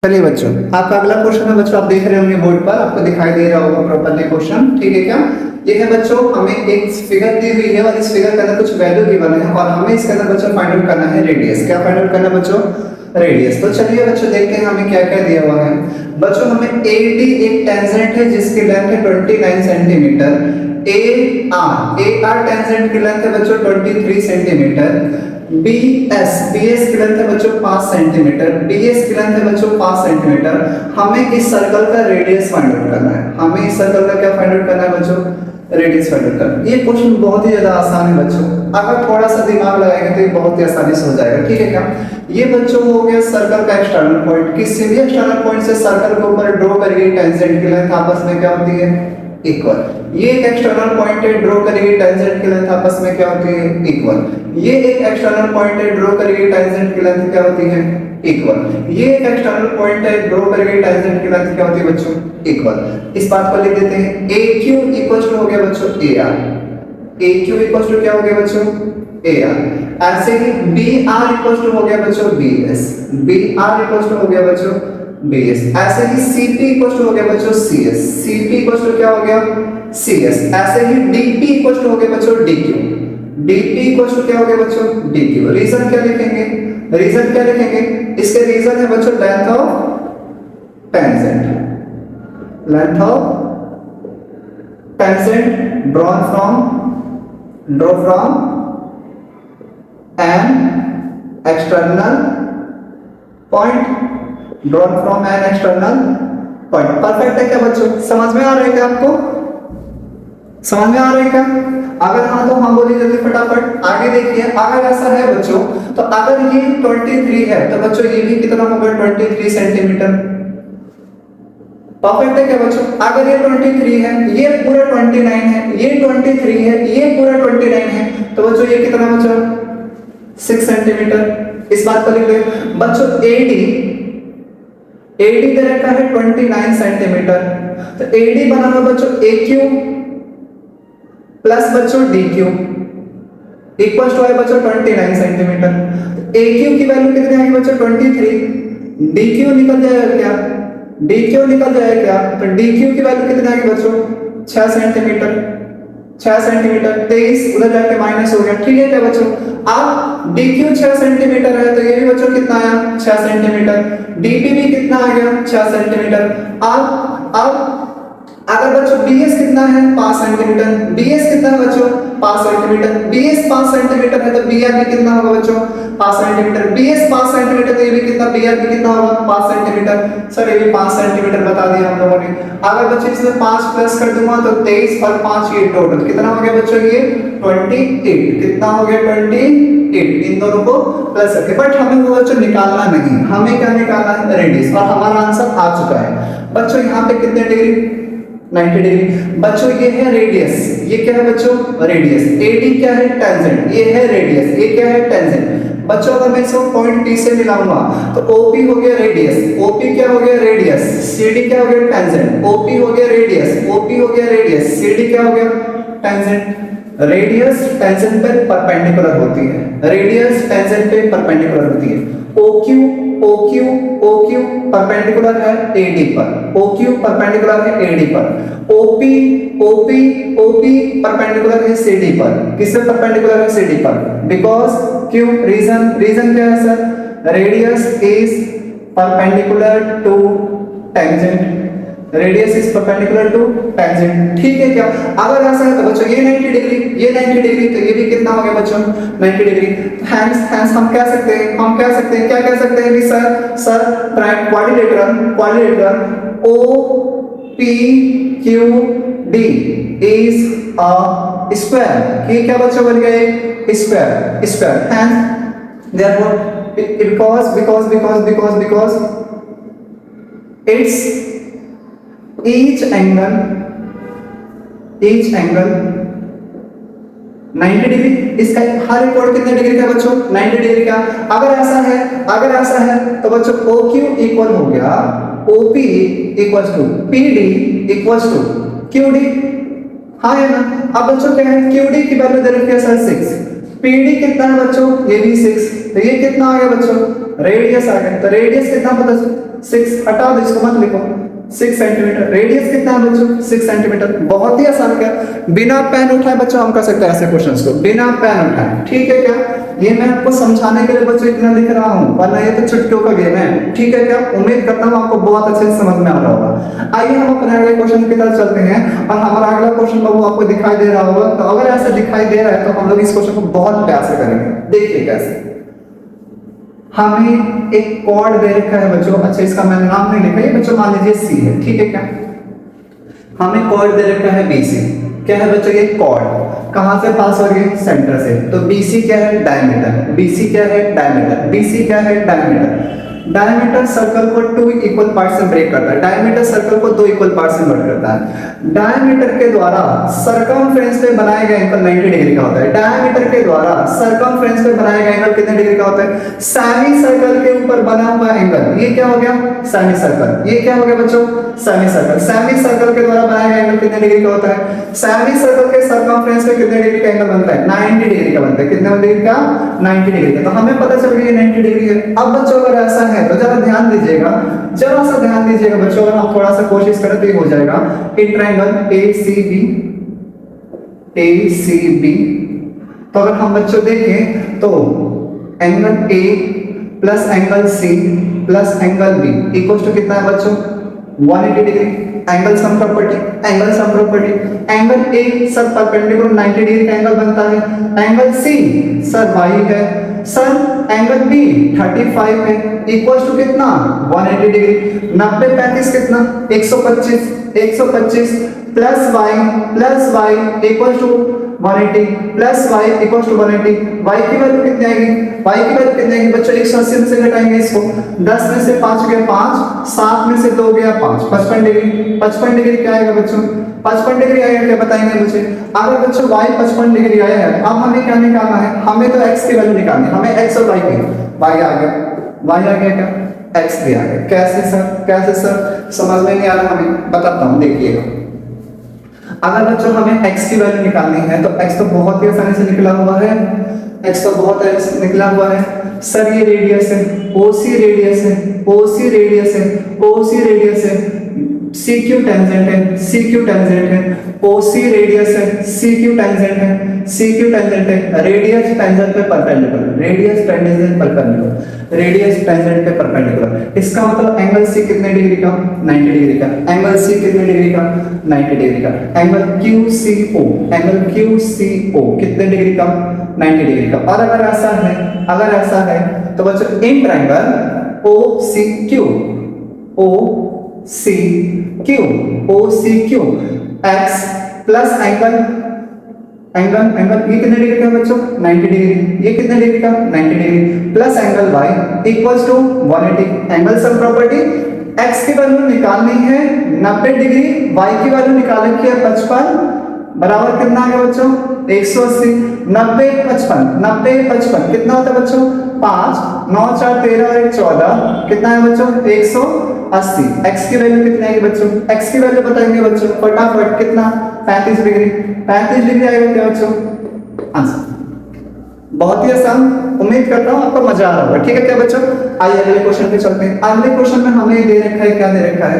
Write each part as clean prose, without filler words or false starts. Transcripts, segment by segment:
चलिए बच्चों, आपका अगला क्वेश्चन है बच्चों, आप देख रहे होंगे बोर्ड पर, आपको दिखाई दे रहा होगा प्रॉपरली क्वेश्चन। ठीक है क्या? ये है बच्चों, हमें एक फिगर दी हुई है और इस फिगर के अंदर कुछ वैल्यू गिवन है और हमें इसके अंदर बच्चों फाइंड आउट करना है रेडियस। क्या फाइंड आउट करना है बच्चों? रेडियस। तो चलिए बच्चों देखते हैं हमें क्या क्या दिया हुआ है। बच्चों हमें AD एक टेंजेंट है जिसकी लेंथ है 29 सेंटीमीटर। AR टेंजेंट की लेंथ है बच्चों 23 सेंटीमीटर। BS की लेंथ है बच्चों 5 सेंटीमीटर। BS की लेंथ है बच्चों 5 सेंटीमीटर। हमें इस सर्कल का रेडियस फाइंड आउट करना है। हमें इस सर्कल का क्या फाइंड आउट करना है बच्चों? रेडियस फाइंड आउट करना है। ये क्वेश्चन बहुत ही ज्यादा आसान है बच्चों, अगर थोड़ा सा दिमाग लगाएंगे तो ये बहुत ही आसानी से हो जाएगा। ठीक है क्या? ये बच्चों हो गया सर्कल का एक्सटर्नल पॉइंट। किसी भी एक्सटर्नल पॉइंट से सर्कल के ऊपर ड्रॉ करिए, टेंजेंट की लेंथ आपस में क्या होती है? इक्वल। ये एक एक्सटर्नल पॉइंट है, ड्रॉ करिए, टेंजेंट की लेंथ आपस में क्या होती है? इक्वल। ये एक एक्सटर्नल पॉइंट है, ड्रॉ करिए, टेंजेंट की लेंथ क्या होती है? इक्वल। ये एक एक्सटर्नल पॉइंट है, ड्रॉ करिए, टेंजेंट की लेंथ क्या होती है बच्चों? इक्वल। इस बात को लिख देते हैं। AQ इक्वल टू हो गया बच्चों AR। AQ इक्वल टू क्या हो गया बच्चों? AR। ऐसे ही BR इक्वल टू हो गया बच्चों BS। BR इक्वल टू हो गया बच्चों BS। ऐसे ही CP इक्वल टू हो गया बच्चों CS। CP इक्वल टू क्या हो गया? CS। ऐसे ही DP इक्वल टू हो गया बच्चों DQ। DP इक्वल टू क्या हो गया बच्चों? DQ। रीजन क्या लिखेंगे? रीजन क्या लिखेंगे? इसके रीजन है बच्चों length of tangent. Length of tangent drawn from an external point, drawn from an external point। Perfect है क्या बच्चों? समझ में आ रहा है क्या आपको? समझ में आ रहा है क्या? अगर हाँ तो हाँ बोलिए जल्दी फटाफट। आगे देखिए, अगर ऐसा है बच्चों तो अगर ये 23 है तो बच्चों ये भी कितना होगा? 23 सेंटीमीटर। परफेक्ट है क्या बच्चों? अगर ये 23 है, ये पूरा 29 है, ये 23 है, ये पूरा 29 है, तो बच्चों ये कितना बच्चों? 6 सेंटीमीटर। इस बात को लिख ले बच्चों। AD दे रखा है 29 सेंटीमीटर, तो AD बना हुआ बच्चों AQ प्लस बच्चों DQ इक्वल टू है बच्चों 29 सेंटीमीटर। AQ की वैल्यू कितनी आएगी बच्चों? 23। DQ निकल जाएगा क्या? DQ निकल जाएगा क्या? तो DQ की वैल्यू कितनी आएगी बच्चों? 6 सेंटीमीटर। 6 सेंटीमीटर, 23 उधर जाके माइनस हो गया। ठीक है क्या बच्चों? अब DQ 6 सेंटीमीटर है तो ये भी बच्चों कितना आया? 6 सेंटीमीटर। DP भी कितना आ गया? 6 सेंटीमीटर। अब अगर बच्चों BS कितना है? 5 सेंटीमीटर। BS कितना है बच्चों? 5 सेंटीमीटर। BS 5 सेंटीमीटर है तो BR भी कितना होगा बच्चों? 5 सेंटीमीटर। BS 5 सेंटीमीटर तो ये भी कितना? BR भी कितना होगा? 5 सेंटीमीटर। सर ये भी 5 सेंटीमीटर बता दिया हम लोगों ने। अगर बच्चों इसमें 5 प्लस कर दूंगा तो 23 और 5 ये टोटल कितना हो गया बच्चों? ये 28। कितना हो गया? 28। इन दोनों को प्लस करके, बट हमें वो बच्चों निकालना नहीं, हमें क्या निकालना है? रेडियस। और हमारा आंसर आ चुका है बच्चों। यहाँ पे कितने डिग्री? 90 डिग्री। बच्चों ये है रेडियस। ये क्या है बच्चों? रेडियस। AD क्या है? टेंजेंट। ये है रेडियस। ये क्या है? टेंजेंट। बच्चों अगर मैं इसको पॉइंट P से मिलाऊंगा तो OP हो गया रेडियस। OP क्या हो गया? रेडियस। CD क्या हो गया? टेंजेंट। OP हो गया रेडियस। OP हो गया रेडियस। CD क्या हो गया? टेंजेंट। रेडियस टेंजेंट पर परपेंडिकुलर होती है। रेडियस टेंजेंट पे परपेंडिकुलर होती है। OQ परपेंडिकुलर है AD पर। OQ परपेंडिकुलर है AD पर। OP परपेंडिकुलर है CD पर। किससे परपेंडिकुलर है? CD पर। बिकॉज क्यों? रीजन क्या है sir? Radius is perpendicular to tangent. Radius is perpendicular to tangent. ठीक है क्या? अगर ऐसा है तो बच्चों ये 90 डिग्री, ये 90 डिग्री, तो ये भी कितना हो गया बच्चों? 90 डिग्री। हैंस हम कह सकते हैं, क्या कह सकते हैं कि sir quadrilateral OPQD is a square. ये क्या बच्चों बन गए? Square. Hence therefore because it's each angle 90 degree. इसका हर एक कोण कितने डिग्री का बच्चों? 90 डिग्री का। अगर ऐसा है तो बच्चों OQ इक्वल हो गया OP equal to PD equal to QD। हाँ है ना? अब बच्चों क्या है? QD की वैल्यू दे रखी है सर 6। PD कितना है बच्चों? ये भी 6। तो ये कितना आ गया बच्चों? रेडियस आ गया। तो रेडियस कितना पता 6, हटा दो इसको, मत लिखो। 6 सेंटीमीटर। रेडियस कितना है बच्चों? 6 सेंटीमीटर। बहुत ही आसान। क्या बिना पेन उठाए बच्चों हम कर सकते हैं ऐसे क्वेश्चंस को, बिना पेन उठाए, ठीक है क्या? ये मैं आपको समझाने के लिए बच्चों इतना लिख रहा हूँ, वरना ये तो चुटकियों का गेम है, ठीक है क्या? उम्मीद करता हूँ आपको बहुत अच्छे से समझ में आ रहा होगा। आइए हम अपने अगले क्वेश्चन की तरफ चलते हैं, और हमारा अगला क्वेश्चन बाबू आपको दिखाई दे रहा होगा। तो अगर ऐसे दिखाई दे रहा है तो हम लोग इस क्वेश्चन को बहुत प्यार से करेंगे। देखिए कैसे। हमें एक कॉर्ड दे रखा है बच्चों, अच्छा इसका मैंने नाम नहीं लिखा, ये बच्चों मान लीजिए सी है, ठीक है क्या? हमें कॉर्ड दे रखा है बीसी। क्या है बच्चों? ये कॉर्ड कहां से पास हो रही है? सेंटर से। तो बीसी क्या है? डायमीटर। बीसी क्या है? डायमीटर। बीसी क्या है? डायमीटर। डायमीटर सर्कल को 2 इक्वल पार्ट से ब्रेक करता है। डायमीटर सर्कल को 2 इक्वल पार्ट से ब्रेक करता है। डायमीटर के द्वारा सरकमफ्रेंस पे बनाया गया एंगल 90 डिग्री का होता है। डायमीटर के द्वारा सरकमफ्रेंस पे बनाया गया एंगल कितने डिग्री का होता है? सेमी सर्कल के ऊपर बना हुआ एंगल, ये क्या हो गया? Semi circle. ये क्या हो गया बच्चों? Semi circle. सेमी सर्कल के द्वारा बनाया गया एंगल कितने डिग्री का होता है? सेमी सर्कल के सरकमफ्रेंस पे कितने डिग्री का एंगल बनता है? 90 डिग्री का बनता है। कितने डिग्री का? 90 डिग्री का। तो हमें पता चल गया ये 90 डिग्री है। अब बच्चों अगर ऐसा है तो जरा ध्यान दीजिएगा, जरा सा ध्यान दीजिएगा बच्चों। अगर हम थोड़ा सा कोशिश करें तो ये हो जाएगा इन ट्रायंगल एसीबी। एसीबी तो अगर हम बच्चों देखें तो angle A plus angle C plus angle B equal to कितना है बच्चों? 180 degree. Angle sum property, angle sum property. Angle A sir perpendicular 90 degree का एंगल बनता है। एंगल सी सर वाई है। सर एंगल बी 35 है। इक्वल टू कितना? 180 degree. 90 35 कितना? 125। 125 plus Y equal to 180 plus Y equal to 180। Y की value कितनी आएगी? वाई की वैल्यू कितनी आएगी बच्चों? 180 में से घटाएंगे इसको। 10 में से 5 गया 5, 7 में से 2 गया 5, 55 डिग्री। 55 डिग्री क्या आएगा बच्चों? 55 डिग्री आएगा, क्या बताएंगे मुझे? अगर बच्चों y 55 डिग्री आया है, अब हमें क्या निकालना है? हमें तो x की वैल्यू निकालनी है। हमें x और y की, y आ गया, y आ गया क्या? x भी आ गया। कैसे सर? कैसे सर? समझ में नहीं आ रहा, हमें बताता हूं, देखिएगा। अगर बच्चों हमें x की वैल्यू निकालनी है तो x तो बहुत ही आसानी से निकला हुआ है। x तो बहुत निकला हुआ है। सर ये रेडियस है, OC रेडियस है, OC रेडियस है, OC रेडियस है। CQ टेंजेंट है, CQ टेंजेंट है। OC रेडियस है, CQ टेंजेंट है, CQ टेंजेंट है। रेडियस टेंजेंट पे perpendicular, radius tangent perpendicular, radius tangent पे परपेंडिकुलर। इसका मतलब एंगल C कितने डिग्री का? 90 डिग्री का। एंगल C कितने डिग्री का? 90 डिग्री का। एंगल QCO, एंगल QCO कितने डिग्री का? 90 डिग्री का। और अगर ऐसा है, अगर ऐसा है तो बच्चों in triangle OCQ, OCQ, OCQ x plus angle ये कितने डिग्री का बच्चों? 90 डिग्री। ये कितने डिग्री का? 90 degree plus angle y equals to 180। Angle sum property, x की वैल्यू निकालनी है 90 डिग्री, y की वैल्यू निकालनी है 55, बराबर कितना आ गया बच्चों? 180। 90 55, 90 55 कितना होता है बच्चों? 5 9 4 13 और 1 14 कितना है बच्चों? 180। x की वैल्यू कितनी आएगी बच्चों? x की वैल्यू बताएंगे बच्चों फटाफट। कितना? 35 डिग्री। 35 डिग्री आएगा क्या बच्चों? आंसर। बहुत ही आसान। उम्मीद करता हूं आपको मजा आ रहा होगा। ठीक है क्या बच्चों? आइए अगले क्वेश्चन पे चलते हैं। अगले क्वेश्चन में हमें दे रखा है, क्या दे रखा है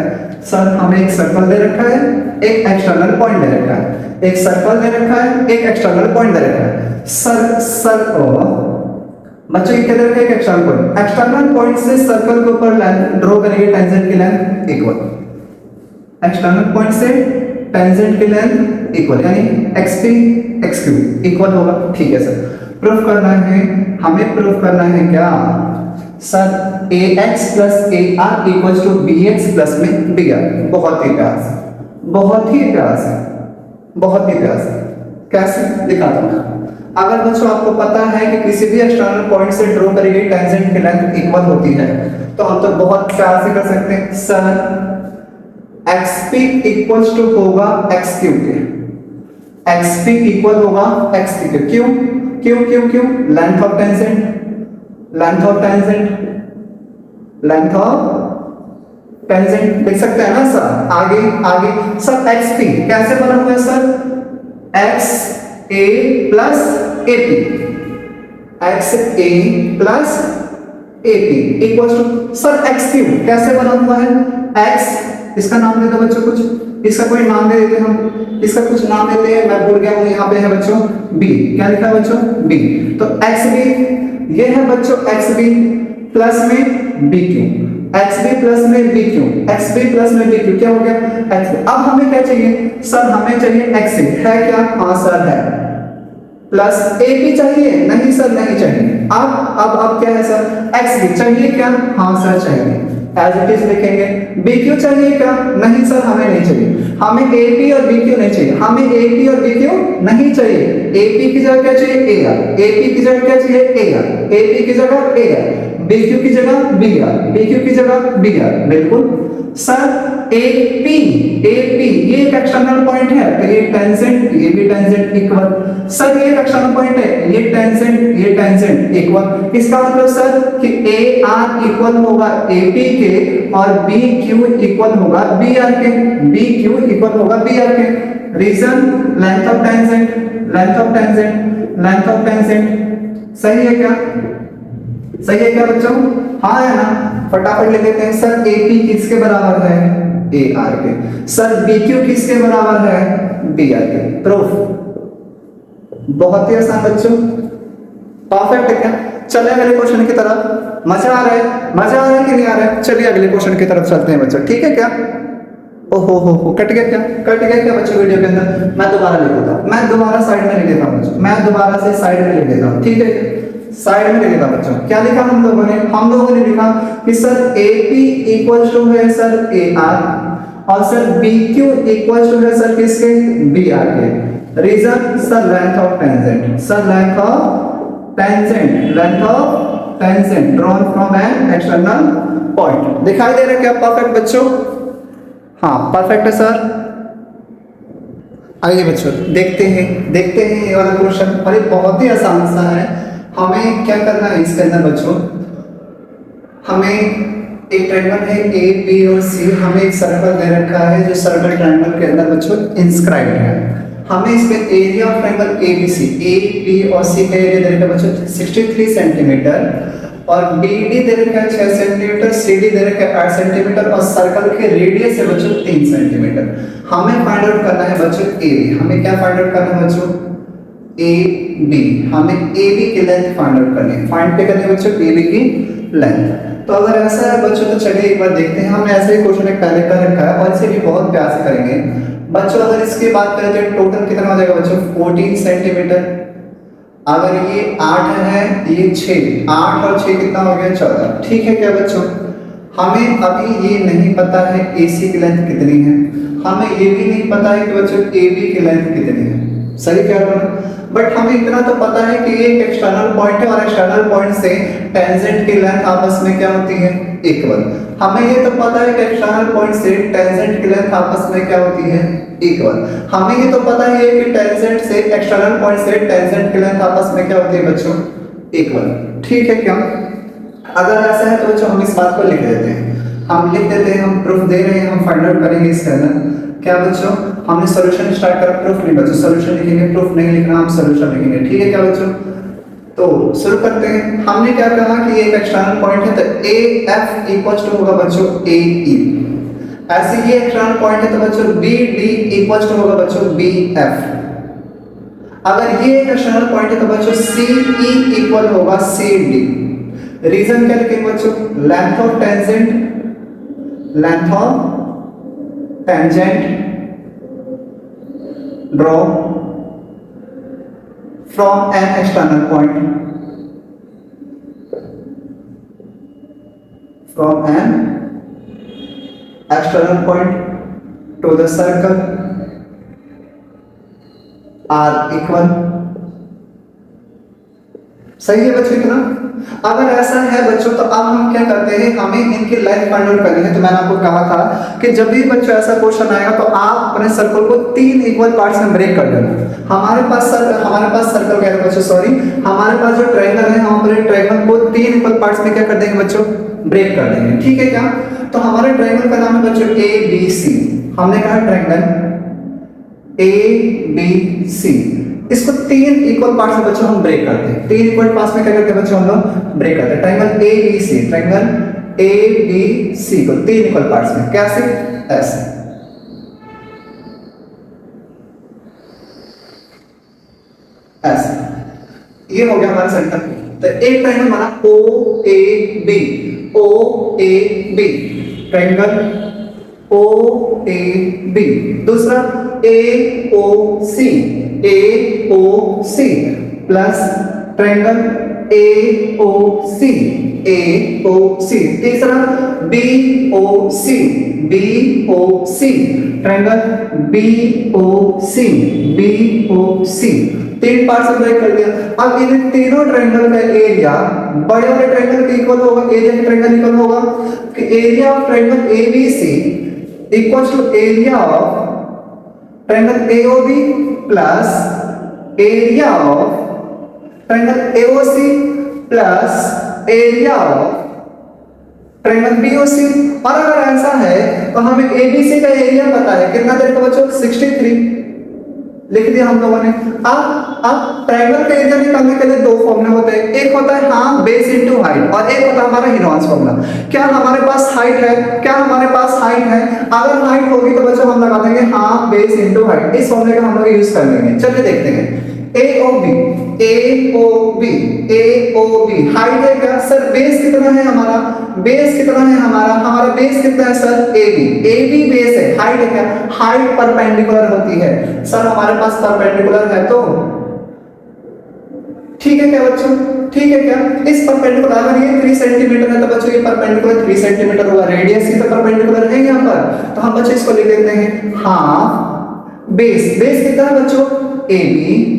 सर? हमें एक सर्कल दे रखा है, एक एक्सटर्नल पॉइंट दे रखा है। एक सर्कल दे रखा है, एक एक्सटर्नल पॉइंट दे रखा है। बच्चों ये क्या दे रखा है? एक एक्सटर्नल पॉइंट। एक्सटर्नल पॉइंट से सर्कल के ऊपर लाइन ड्रॉ करेंगे, टेंजेंट की लेंथ इक्वल। एक्सटर्नल पॉइंट से टेंजेंट की लेंथ इक्वल, यानी xp xq इक्वल होगा। ठीक है सर। प्रूफ करना है, हमें प्रूफ करना है क्या sir? ax plus ar equal to bx plus में br। बहुत ही प्यार से, बहुत ही प्यार से, बहुत ही प्यार से। कैसे? दिखाता हूं। अगर बच्चों आपको पता है कि किसी भी एक्सटर्नल पॉइंट से ड्रॉ करी गई टेंजेंट की लेंथ इक्वल होती है, तो हम तो बहुत प्यार से कर सकते हैं सर xp इक्वल्स टू होगा xq के। xp इक्वल होगा xq के। क्यों? क्यों क्यों क्यों? Length of tangent, length of tangent, length of tangent लिख सकते हैं ना सर? आगे आगे सर xp कैसे बना हुआ है sir? xa plus ap, xa plus A P equal to sir x cube कैसे बना हुआ है, एक्स, इसका नाम दे दो बच्चों कुछ, इसका कोई नाम दे देते हम, इसका कुछ नाम देते हैं, मैं भूल गया हूं, यहाँ पे है बच्चों बी, क्या लिखा है बच्चों बी, तो एक्स बी ये है बच्चों एक्स बी प्लस में B Q, X B plus में B Q, X B plus में बी क्यू, क्या हो गया एक्स बी। अब हमें क्या चाहिए सर, हमें चाहिए एक्स ए, है क्या, हाँ सर है, प्लस ए बी चाहिए, नहीं सर नहीं चाहिए, अब क्या है सर, एक्स बी चाहिए क्या, हाँ सर चाहिए, एज इट इज लिखेंगे, बी क्यू चाहिए क्या, नहीं सर हमें नहीं चाहिए, हमें ए पी और बी क्यू नहीं चाहिए, हमें ए पी और बी क्यू नहीं चाहिए, ए पी की जगह क्या चाहिए ए आर, ए पी की जगह क्या चाहिए ए आर, ए पी की जगह ए आर, बी क्यू की जगह बी आर, बी क्यू की जगह बी आर, बिल्कुल सर ए पी ये एक एक्सटर्नल पॉइंट है, तो ये टेंजेंट ये भी टेंजेंट इक्वल, सर ये एक एक्सटर्नल पॉइंट है, ये टेंजेंट इक्वल, इसका मतलब सर कि ए आर इक्वल होगा ए पी के और बी क्यू इक्वल होगा बी आर के, बी क्यू इक्वल होगा बी आर के, reason length of tangent, length of tangent, length of tangent, सही है क्या, सही है क्या बच्चों, हाँ है ना, फटाफट लिख देते हैं सर ए पी किसके बराबर है ए आर के, सर बी क्यू किसके बराबर है बी आर के, प्रूफ, बहुत ही आसान बच्चों, परफेक्ट है क्या, चले अगले क्वेश्चन की तरफ, मजा आ रहा है, मजा आ रहा है कि नहीं आ रहा है, चलिए अगले क्वेश्चन की तरफ चलते हैं बच्चों, ठीक है क्या, ओहो कट गया क्या, कट गया क्या बच्चों वीडियो के अंदर, मैं दोबारा लिख देता हूं, मैं दोबारा साइड में लिख देता हूं बच्चों, मैं दोबारा से साइड में लिख देता हूं, ठीक है साइड में लिख देता बच्चों, क्या लिखा हम लोगों ने लिखा कि sir A P equal to है सर ए आर और sir B Q equal to है सर किसके बी आर के, reason sir length of tangent, sir length of tangent, length of tangent drawn from an external point, दिखाई दे रहा है क्या परफेक्ट बच्चों, हाँ परफेक्ट है सर। आइए बच्चों देखते हैं ये वाला क्वेश्चन, अरे बहुत ही आसान सा है, हमें क्या करना है इसके अंदर बच्चों, हमें एक ट्रायंगल है ए बी और सी, हमें एक सर्कल दे रखा है जो सर्कल ट्रायंगल के अंदर बच्चों इंस्क्राइब्ड है, हमें इसमें area of triangle A B C, A B और सी का एरिया दे रखा है बच्चों 63 सेंटीमीटर और बी डी दे रखा है 6 सेंटीमीटर, सी डी दे रखा है 8 सेंटीमीटर और सर्कल के रेडियस है बच्चों 3 सेंटीमीटर, हमें फाइंड आउट करना है बच्चों ए बी, हमें क्या फाइंड आउट करना है बच्चों ए बी, हमें ए बी की लेंथ फाइंड आउट करनी है, फाइंड क्या करनी है बच्चों ए बी की लेंथ, तो अगर ऐसा है बच्चों तो चलिए एक बार देखते हैं, हमने ऐसे ही क्वेश्चन एक पहले कर रखा है और इसे भी बहुत प्यार से करेंगे बच्चों, अगर इसकी बात करें तो टोटल कितना हो जाएगा बच्चों 14 सेंटीमीटर, अगर ये 8 है ये 6, 8 और 6 कितना हो गया 14, ठीक है क्या बच्चों, हमें अभी ये नहीं पता है AC की लेंथ कितनी है, हमें ये भी नहीं पता है कि बच्चों AB की लेंथ कितनी है, सही कह रहा हूं, बट हमें इतना तो पता है कि ये एक एक्सटर्नल पॉइंट है और एक्सटर्नल पॉइंट से टेंजेंट की लेंथ आपस में क्या होती है इक्वल, हमें ये तो पता है कि एक्सटर्नल पॉइंट से टेंजेंट की लेंथ आपस में क्या होती है इक्वल, हमें ये तो पता है कि टेंजेंट से एक्सटर्नल पॉइंट से टेंजेंट की लेंथ आपस में क्या होती है बच्चों इक्वल, ठीक है क्या, अगर ऐसा है तो बच्चों हम इस बात को लिख देते हैं, हम लिख देते हैं, हम प्रूफ दे रहे हैं, हम फाइंड आउट करेंगे इसके अंदर क्या बच्चों, हमने सॉल्यूशन स्टार्ट करा, प्रूफ नहीं बच्चों, सॉल्यूशन लिखेंगे, प्रूफ नहीं लिखना, हम सॉल्यूशन लिखेंगे, ठीक है क्या बच्चों, तो शुरू करते हैं, हमने क्या कहा कि ये एक एक्सटर्नल पॉइंट है तो ए एफ इक्वल्स टू होगा बच्चों ए ई, ऐसे ये एक्सटर्नल पॉइंट है तो बच्चों बी डी इक्वल्स टू होगा बच्चों बी एफ, अगर ये एक एक्सटर्नल पॉइंट है तो बच्चों सी ई इक्वल होगा सी डी, रीजन क्या लिखेंगे बच्चों, length of tangent, length of tangent draw from an external point, from an external point to the circle are equal, सही है बच्चों इतना, अगर ऐसा है बच्चों तो अब हम क्या करते हैं, हमें इनकी लेंथ फाइंड आउट करनी है, तो मैंने आपको कहा था कि जब भी बच्चों ऐसा क्वेश्चन आएगा तो आप अपने सर्कल को 3 इक्वल पार्ट्स में ब्रेक कर देना, हमारे पास सर्कल कह रहे बच्चों सॉरी, हमारे पास जो ट्रायंगल है हम अपने ट्रायंगल को 3 इक्वल पार्ट्स में क्या कर देंगे बच्चों ब्रेक कर देंगे, ठीक है क्या, तो हमारे ट्रायंगल का नाम है बच्चों ए बी सी, हमने कहा ट्रायंगल ए बी सी, इसको 3 इक्वल पार्ट्स में बच्चों हम ब्रेक करते हैं। 3 इक्वल पार्ट्स में क्या करते हैं बच्चों हम लोग ब्रेक करते हैं। Triangle A B C, triangle A B C को 3 इक्वल पार्ट्स में कैसे, ऐसे। ऐसे ये हो गया हमारा सेंटर। तो एक ट्रायंगल बना O A B, O A B, triangle O A B. दूसरा A O C, A O C plus triangle A O C, A O सी। तीसरा B O C, B O सी, triangle B O C, B O सी। 3 part से break कर दिया। अब इन तीनों triangle का area बड़े वाले ट्रायंगल के इक्वल होगा, एरिया के ट्रायंगल इक्वल होगा कि area of triangle ABC equals to area of triangle AOB plus area of triangle AOC plus area of triangle BOC. और अगर ऐसा है तो हमें एबीसी का एरिया पता है कितना देगा बच्चों, 63 लिख दिया हम लोगों ने। अब ट्रायंगल का एरिया निकालने के लिए 2 फॉर्मूले होते हैं। एक होता है हाफ बेस इनटू हाइट और एक होता है हमारा हेनॉल्ड्स फॉर्मूला। क्या हमारे पास हाइट है, क्या हमारे पास हाइट है? अगर हाइट होगी तो बच्चों हम लगा देंगे हाफ बेस इनटू हाइट। इस फॉर्मूले का हम लोग यूज कर लेंगे। चलिए देखते हैं AOB, AOB, AOB हाइट है क्या सर? बेस कितना है हमारा, बेस कितना है हमारा, हमारा बेस कितना है सर? AB, AB बेस है। हाइट है क्या? हाइट परपेंडिकुलर होती है सर, हमारे पास परपेंडिकुलर है तो ठीक है क्या बच्चों, ठीक है क्या? इस परपेंडिकुलर अगर ये 3 सेंटीमीटर है तो बच्चों ये परपेंडिकुलर 3 सेंटीमीटर होगा। रेडियस ही तो परपेंडिकुलर है यहाँ पर, तो हम बच्चों इसको लिख देते हैं हाफ बेस। बेस कितना है बच्चों? AB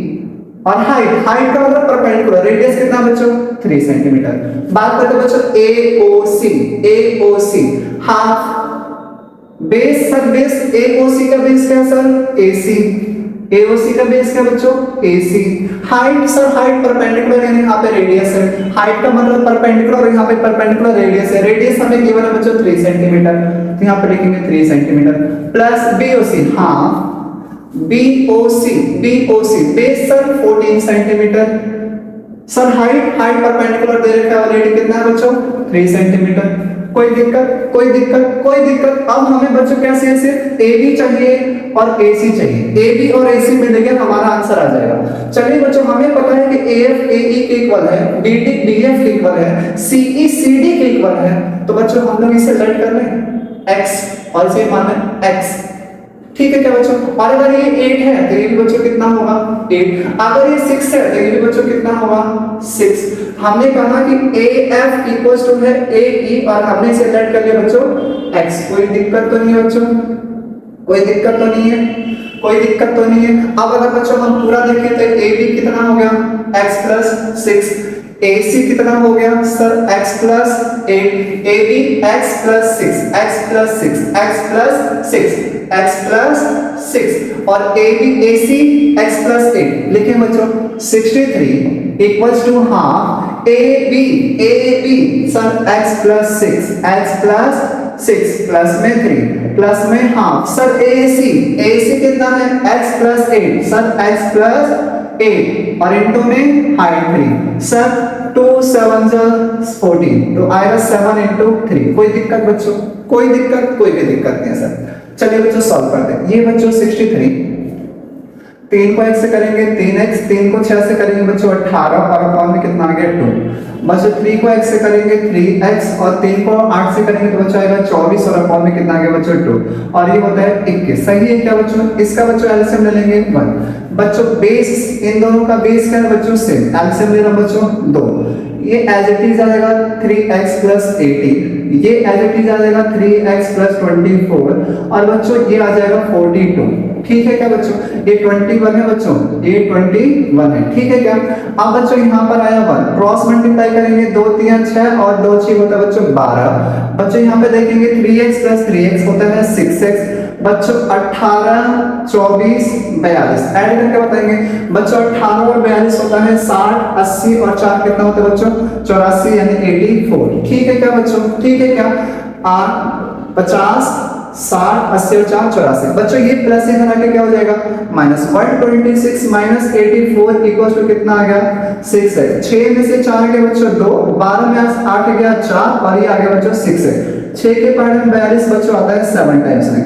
और हाइट, हाइट का मतलब परपेंडिकुलर, रेडियस कितना बच्चों? 3 सेंटीमीटर। बात करते हैं बच्चों AOC, AOC half base. Sir base AOC का बेस क्या है सर? AC, AOC का बेस क्या बच्चों? AC। Height sir, height perpendicular यानी यहाँ पे रेडियस है। हाइट का मतलब परपेंडिकुलर और यहाँ पे परपेंडिकुलर रेडियस है। रेडियस हमें गिवन है बच्चों 3 सेंटीमीटर, तो यहाँ पे लिखेंगे 3 centimetre plus BOC half BOC, BOC base sir 14 centimetre. Sir height, height perpendicular दे रखा है ऑलरेडी, कितना है बच्चों? 3 सेंटीमीटर। कोई दिक्कत, कोई दिक्कत, कोई दिक्कत? अब हमें बच्चों क्या चाहिए? सिर्फ AB चाहिए और AC चाहिए। AB और AC मिलेंगे हमारा आंसर आ जाएगा। चलिए बच्चों हमें पता है कि AF AE के इक्वल है, BD BF के इक्वल है, CE CD के इक्वल है, तो बच्चों हम लोग इसे लेट कर लें X और इसे मान लें X। ठीक है क्या बच्चों? और अगर ये 8 है तो ये भी बच्चों कितना होगा? 8। अगर ये 6 है तो ये भी बच्चों कितना होगा? 6। हमने कहा कि AF इक्वल्स टू है AE और हमने इसे लेट कर लिया बच्चों X। कोई दिक्कत तो नहीं है बच्चों, कोई दिक्कत तो नहीं है, कोई दिक्कत तो नहीं है। अब अगर बच्चों हम पूरा देखें तो AB कितना हो गया? X plus 6। AC कितना हो गया sir? X plus 8। AB X plus 6, X plus 6, X plus 6, X plus 6 और AB AC X प्लस 8। लिखें बच्चों 63 equals to half AB, AB sir X plus 6, X plus 6 plus में 3 प्लस में half sir AC, AC कितना है? X plus 8 sir X plus 8 और into में height 3 sir 2 7 14 तो आएगा 7 into 3। कोई दिक्कत बच्चों? कोई दिक्कत, कोई भी दिक्कत नहीं है सर। चलिए बच्चों सॉल्व करते हैं। ये बच्चों 63, 3 को 1 से करेंगे 3x, 3 को 6 से करेंगे बच्चों 18 और अपॉन में कितना आ गया 2। बच्चों 3 को 1 से करेंगे 3x और 3 को 8 से करेंगे तो बच्चों आएगा 24 और अपॉन में कितना आ गया बच्चों 2 और ये होता है 21। सही है क्या बच्चों? इसका बच्चों एलसीएम ले लेंगे 1। बच्चों बेस, इन दोनों का बेस क्या है बच्चों? सेम। एलसीएम लेना बच्चों 2। ये एज इट इज आएगा 3x प्लस 18, ये एज इट इज आ जाएगा 3x प्लस 24 और बच्चों ये आ जाएगा 42। ठीक है क्या बच्चों? ये 21 है बच्चों, ये 21 है। ठीक है क्या? अब बच्चों यहाँ पर आया 1, क्रॉस मल्टीप्लाई करेंगे 2 3 6 और 2 6 होता है बच्चों 12। बच्चों यहाँ पे देखेंगे 3x प्लस 3x होता है 6x। बच्चों 18 24 42 ऐड करके बताएंगे बच्चों 18 और 42 होता है 60, 80 और 4 कितना होता है बच्चों? 84 यानी 84। ठीक है क्या बच्चों? ठीक है क्या? 50 60, 80 और 4 84। बच्चों ये प्लस यहाँ आके क्या हो जाएगा माइनस, 126 माइनस 84 इक्वल टू कितना आ गया 6 है। 6 में से 4 गया बच्चों 2, 12 में 8 गया 4 और ये आ गया बच्चों 6 है। 6 के पार्ट में 42 बच्चों आता है 7 टाइम्स में।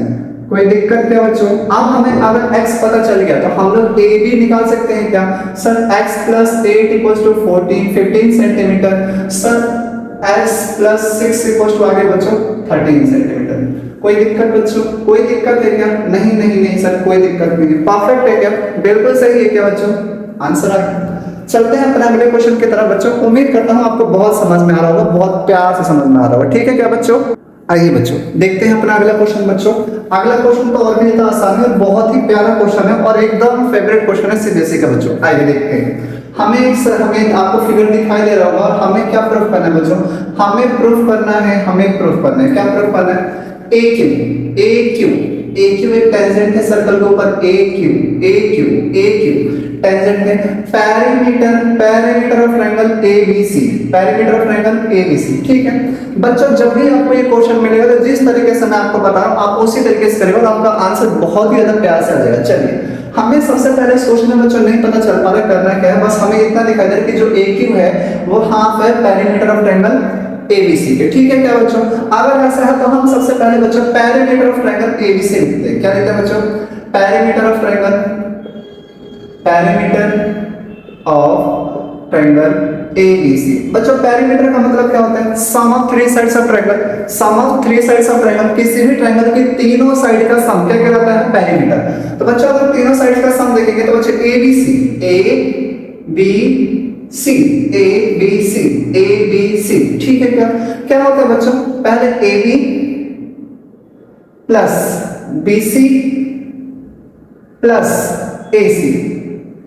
कोई दिक्कत क्या बच्चों? अब हमें अगर x पता चल गया तो हम लोग a भी निकाल सकते हैं क्या sir? x plus 8 equals to 15 centimetre. Sir x plus 6 equals to आगे बच्चों 13 सेंटीमीटर। कोई दिक्कत बच्चों? कोई दिक्कत है क्या? नहीं नहीं नहीं सर कोई दिक्कत नहीं है। परफेक्ट है क्या? बिल्कुल सही है क्या बच्चों? आंसर आ गया। चलते हैं अपने अगले क्वेश्चन की तरफ बच्चों। उम्मीद करता हूं आपको बहुत समझ में आ रहा होगा, बहुत प्यार से समझ में आ रहा होगा। ठीक है क्या बच्चों? आइए बच्चों देखते हैं अपना अगला क्वेश्चन बच्चों। अगला क्वेश्चन तो और भी ज्यादा आसान है, बहुत ही प्यारा क्वेश्चन है और एकदम फेवरेट क्वेश्चन है सीबीएसई का बच्चों। आइए देखते हैं। हमें आपको फिगर दिखाई दे रहा होगा और हमें क्या प्रूफ करना है बच्चों? हमें प्रूफ करना है क्या प्रूफ करना है? ए क्यू एक टेंजेंट है सर्कल के ऊपर, ए क्यू टेंजेंट है। Parameter of triangle ABC. ठीक है बच्चों, जब भी आपको ये क्वेश्चन मिलेगा तो जिस तरीके से मैं आपको बता रहा हूं आप उसी तरीके से करेंगे और आपका आंसर बहुत ही ज्यादा प्यार से आ जाएगा। चलिए हमें सबसे पहले इस क्वेश्चन में बच्चों नहीं पता चल पा रहा करना क्या है, बस हमें इतना दिखाई दे रहा है कि जो ए क्यू है वो हाफ है पैरामीटर ऑफ ट्रायंगल एबीसी के। ठीक है क्या बच्चों? अगर ऐसा है तो हम सबसे पहले बच्चों पैरामीटर ऑफ ट्रायंगल एबीसी लिखते हैं। क्या लिखते हैं बच्चों? Parameter of triangle ABC. बच्चों पैरामीटर का मतलब क्या होता है? Sum of three sides of triangle. किसी भी ट्रायंगल की तीनों साइड का सम क्या कहलाता है? पैरामीटर। तो बच्चों अगर तीनों साइड का सम देखेंगे तो बच्चों एबीसी ठीक है क्या होता है बच्चों? पहले AB plus BC plus AC।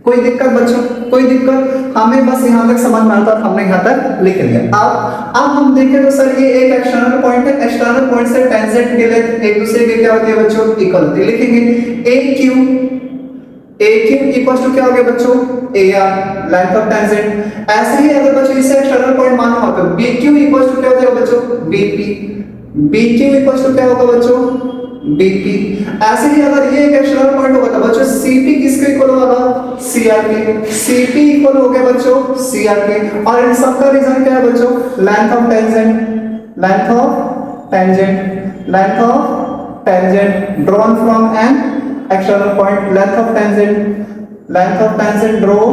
कोई दिक्कत बच्चों? कोई दिक्कत? हमें बस यहां तक समझ में आता है, हमने यहां तक लिख लिया। अब हम देखें तो सर ये एक एक्सटर्नल पॉइंट है, एक्सटर्नल पॉइंट से टेंजेंट के लिए एक दूसरे के क्या होती है बच्चों? इक्वल होती है। लिखेंगे AQ इक्वल टू क्या हो गया बच्चों? AR length of tangent. ऐसे ही अगर बच्चों इसे एक्सटर्नल पॉइंट मानना हो तो BQ इक्वल टू क्या हो जाएगा बच्चों? BQ इक्वल टू क्या होगा बच्चों? BP। ऐसे ही अगर ये एक एक्सटर्नल पॉइंट होगा तो बच्चों CP किसके इक्वल होगा? CR के। CP इक्वल हो गया बच्चों CR के। और इन सब का रीजन क्या है बच्चों? Length of tangent drawn from an external point। length of tangent draw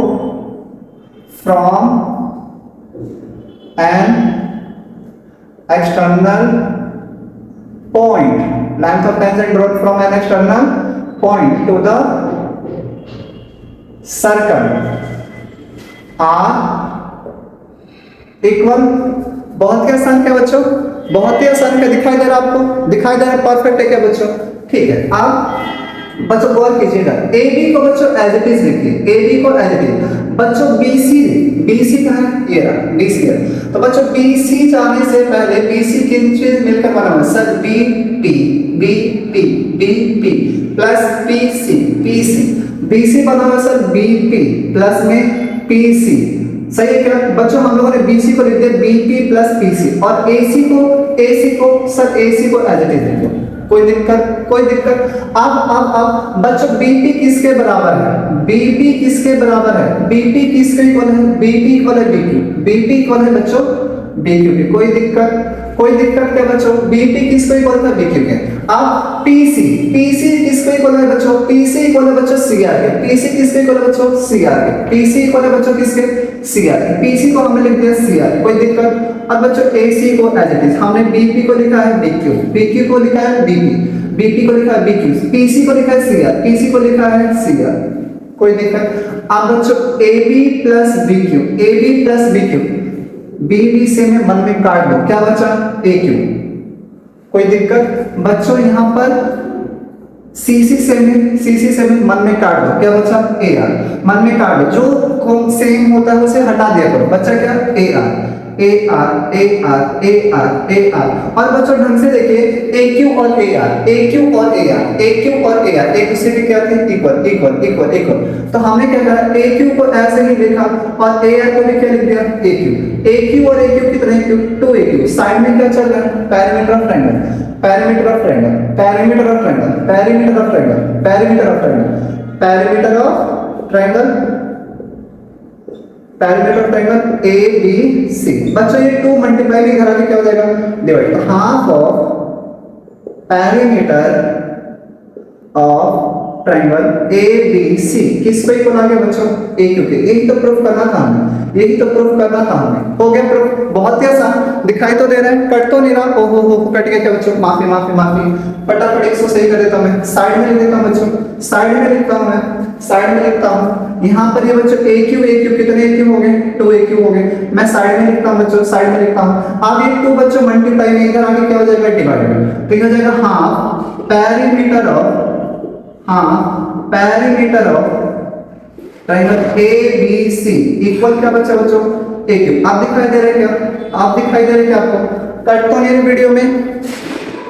from an external point। length of tangent drawn from an external point to the circle r equal। बहुत ही आसान क्या बच्चों? बहुत ही आसान क्या दिखाई दे रहा है आपको? दिखाई दे रहा है? परफेक्ट है क्या बच्चों? ठीक है। अब बच्चों गौर कीजिएगा, AB को बच्चों एज इट इज लिखिए। AB को एज इट इज। बच्चों BC कहां है? ये रहा BC है। तो बच्चों BC जाने से पहले BC किन चीज मिलकर बना हुआ है sir? BP plus PC। BC बना हुआ है सर BP प्लस में PC। सही है क्या बच्चों? हम लोगों ने BC को लिख दिया BP प्लस PC और AC को सर AC को एज इट इज लिख दिया। कोई दिक्कत? अब बच्चों BP किसके बराबर है? BP किसके बराबर है? BP किसके इक्वल है? BP इक्वल है BP इक्वल है बच्चों BQ के। कोई दिक्कत क्या बच्चों? BP किसको इक्वल था? BQ के। अब PC किसको इक्वल है बच्चों? PC इक्वल है बच्चों CR के। PC किसके इक्वल है बच्चों? CR के। PC इक्वल है बच्चों किसके? CR के। PC को हमने लिख दिया CR। कोई दिक्कत? अब बच्चों AC को एज इट इज हमने BP को लिखा है BQ को लिखा है BP को लिखा है BQ, PC को लिखा है CR, PC को लिखा है CR। कोई दिक्कत? अब बच्चों AB प्लस BQ BB से में मन में काट दो, क्या बचा? AQ। कोई दिक्कत? बच्चों यहां पर CC से में मन में काट दो, क्या बचा? AR। मन में काट दो, जो सेम होता है उसे हटा दिया करो, बच्चा क्या? AR। और बच्चों ढंग से देखिए AQ और AR एक दूसरे के क्या थे? इक्वल। तो हमने क्या करा? AQ को ऐसे ही लिखा और AR को भी क्या लिख दिया? AQ और AQ कितने? 2AQ। साइड में क्या चल रहा है? Parameter of triangle. Perimeter of triangle, perimeter of triangle, perimeter of triangle, perimeter of triangle, perimeter of triangle, perimeter of triangle A B C. बच्चों ये 2 मल्टीप्लाई भी करा के क्या हो जाएगा, divide. Half of perimeter of triangle A B C किसको equal आ गया बच्चों, ए क्यू के। यही तो प्रूफ करना था हमें, यही तो प्रूफ करना था हमें। हो गया प्रूफ, बहुत ही आसान, दिखाई तो दे रहा है, कट तो नहीं रहा। ओहो हो कट गया क्या बच्चों, माफी माफी माफी, फटाफट 100 सही कर देता हूं मैं, साइड में लिख देता हूं बच्चों, साइड में लिखता हूं मैं, साइड में लिखता हूं। यहां पर ये बच्चों ए क्यू कितने ए क्यू हो गए, 2 ए क्यू हो गए। मैं साइड में लिखता हूं बच्चों, साइड में लिखता हूं। अब ये 2 बच्चों मल्टीप्लाई में इधर आके क्या हो जाएगा, डिवाइड। तो ये हो जाएगा हाफ पेरीमीटर ऑफ, हाँ perimeter of triangle A B C equal क्या बच्चा बच्चों, ए क्यू। आप दिखाई दे रहे क्या, आप दिखाई दे रहे क्या आपको, कट तो नहीं वीडियो में,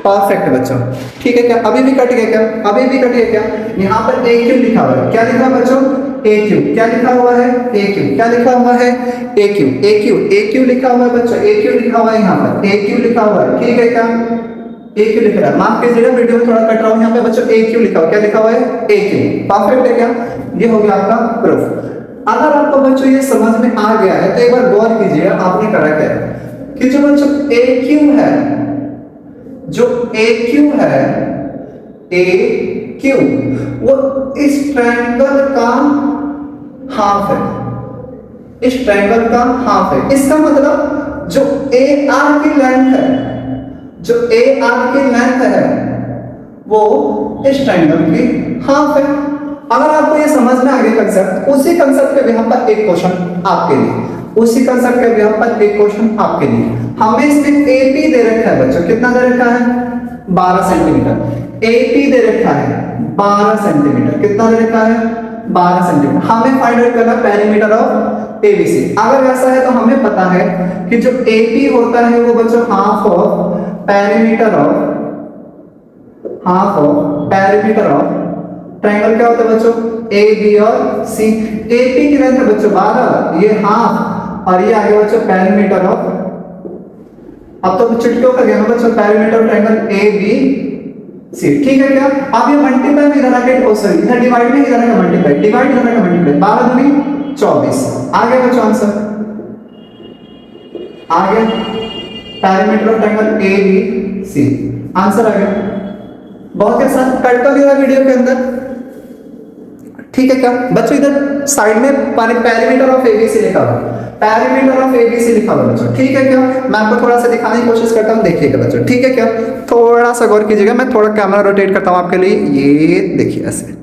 परफेक्ट बच्चों, ठीक है क्या, अभी भी कट गया क्या, अभी भी कट गया क्या। यहाँ पर ए क्यू लिखा हुआ है, क्या लिखा है बच्चों, ए क्यू, क्या लिखा हुआ है, ए क्यू, क्या लिखा हुआ है, ए क्यू, ए क्यू, ए क्यू लिखा हुआ है बच्चों, ए क्यू लिखा हुआ है, यहाँ पर ए क्यू लिखा हुआ है, ठीक है क्या, ए क्यू लिख रहा है। माफ कीजिएगा वीडियो में थोड़ा कट रहा हूं, यहाँ पे बच्चों ए क्यू लिखा हुआ, क्या लिखा हुआ है, ए क्यू। परफेक्ट है क्या, ये हो गया आपका प्रूफ। अगर आपको बच्चों ये समझ में आ गया है तो एक बार गौर कीजिएगा आपने करा क्या है कि जो बच्चों ए क्यू है, जो ए क्यू है, ए क्यू वो इस ट्रायंगल का हाफ है, इस ट्रायंगल का हाफ है। इसका मतलब जो ए आर की लेंथ है, जो ए आर की लेंथ है वो इस ट्रायंगल की हाफ है। अगर आपको ये समझ में आ गया कंसेप्ट, उसी कंसेप्ट के बिहाफ पर एक क्वेश्चन आपके लिए, उसी कंसेप्ट के बिहाफ पर एक क्वेश्चन आपके लिए। हमें इसमें एपी दे रखा है बच्चों, कितना दे रखा है, 12 सेंटीमीटर। एपी दे रखा है 12 सेंटीमीटर, कितना दे रखा है, 12 सेंटीमीटर। हमें फाइंड आउट करना पेरीमीटर ऑफ एबीसी। अगर ऐसा है तो हमें पता है कि जो एपी होता है वो बच्चों half of perimeter of, half of perimeter of triangle क्या होता है बच्चों, ए बी और सी। एपी की लेंथ है बच्चों 12, ये हाफ और ये आगे बच्चों पेरीमीटर ऑफ। अब तो चिटकियों का गया बच्चों, perimeter of triangle A B C, ठीक है क्या। अब ये मल्टीप्लाई में इधर आके, ओ सॉरी इधर डिवाइड में इधर आके मल्टीप्लाई, डिवाइड इधर आके मल्टीप्लाई, 12 दूनी 24 आ गया बच्चों आंसर, आ गया perimeter of triangle A B C, answer आ गया। बहुत ही आसान, कट तो नहीं रहा वीडियो के अंदर, ठीक है क्या बच्चों। इधर साइड में पेरीमीटर ऑफ एबीसी लिखा हुआ, पेरीमीटर ऑफ एबीसी लिखा हुआ बच्चों, ठीक है क्या। मैं आपको थोड़ा सा दिखाने की कोशिश करता हूँ, देखिएगा बच्चों, ठीक है क्या। थोड़ा सा गौर कीजिएगा, मैं थोड़ा कैमरा रोटेट करता हूँ आपके लिए, ये देखिए ऐसे।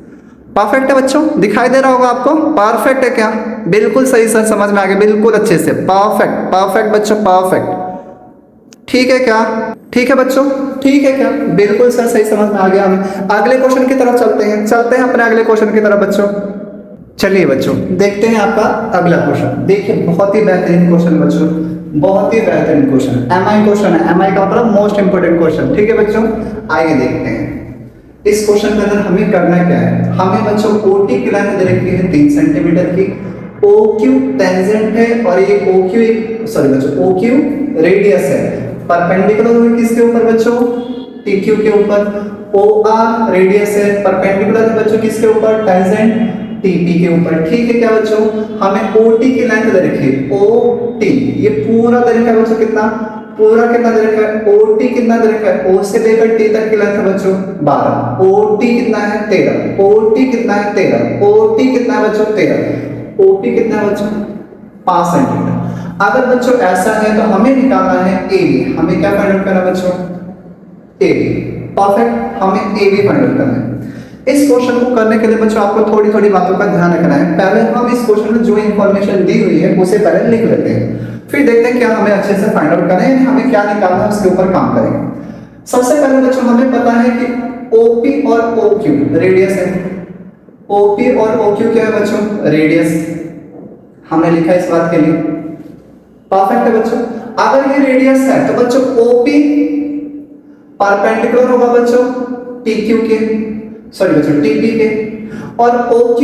परफेक्ट है बच्चों, दिखाई दे रहा होगा आपको, परफेक्ट है क्या, बिल्कुल सही सर, समझ में आ गया बिल्कुल अच्छे से, परफेक्ट परफेक्ट बच्चों, परफेक्ट, ठीक है क्या, ठीक है बच्चों, ठीक है क्या, बिल्कुल सर सही समझ में आ गया हमें। अगले क्वेश्चन की तरफ चलते हैं, चलते हैं अपने अगले क्वेश्चन की तरफ बच्चों। चलिए बच्चों देखते हैं आपका अगला क्वेश्चन। देखिए बहुत ही बेहतरीन क्वेश्चन बच्चों, बहुत ही बेहतरीन क्वेश्चन, एमआई क्वेश्चन है, एमआई का मतलब मोस्ट इंपोर्टेंट क्वेश्चन, ठीक है बच्चों। आइए देखते हैं इस क्वेश्चन के अंदर हमें करना क्या है। हमें बच्चों ओटी की लेंथ दे रखी है 3 सेंटीमीटर की, OQ टेंजेंट है और ये OQ सॉरी बच्चों OQ रेडियस है, परपेंडिकुलर है किसके ऊपर बच्चों, TQ के ऊपर। OR रेडियस है, परपेंडिकुलर है बच्चों किसके ऊपर, टेंजेंट TP के ऊपर, ठीक है क्या बच्चों। हमें OT की लेंथ दे रखी है, OT ये पूरा दे रखा है बच्चों, कितना पूरा कितना दे रखा है, OT कितना दे रखा है, O से लेकर T तक की लेंथ है बच्चों 12, OT कितना है 13, OT कितना है 13, OT कितना है बच्चों 13, OP कितना है बच्चों 5 सेंटीमीटर। अगर बच्चों ऐसा है तो हमें निकालना है AB, हमें क्या फाइंड आउट करना है बच्चों, AB, परफेक्ट, हमें AB फाइंड आउट करना है। इस क्वेश्चन को करने के लिए बच्चों आपको थोड़ी थोड़ी बातों का ध्यान रखना है। पहले हम इस क्वेश्चन में जो इंफॉर्मेशन दी हुई है उसे पहले लिख लेते हैं, फिर देखते हैं क्या हमें अच्छे से फाइंड आउट करना है, हमें क्या निकालना है उसके ऊपर काम करेंगे। सबसे पहले बच्चों हमें पता है कि OP और OQ रेडियस है, OP और OQ क्या है बच्चों, रेडियस, हमने लिखा इस बात के लिए, परफेक्ट है बच्चों। अगर ये रेडियस है तो बच्चों OP परपेंडिकुलर होगा बच्चों TQ के, सॉरी बच्चों TP के, और OQ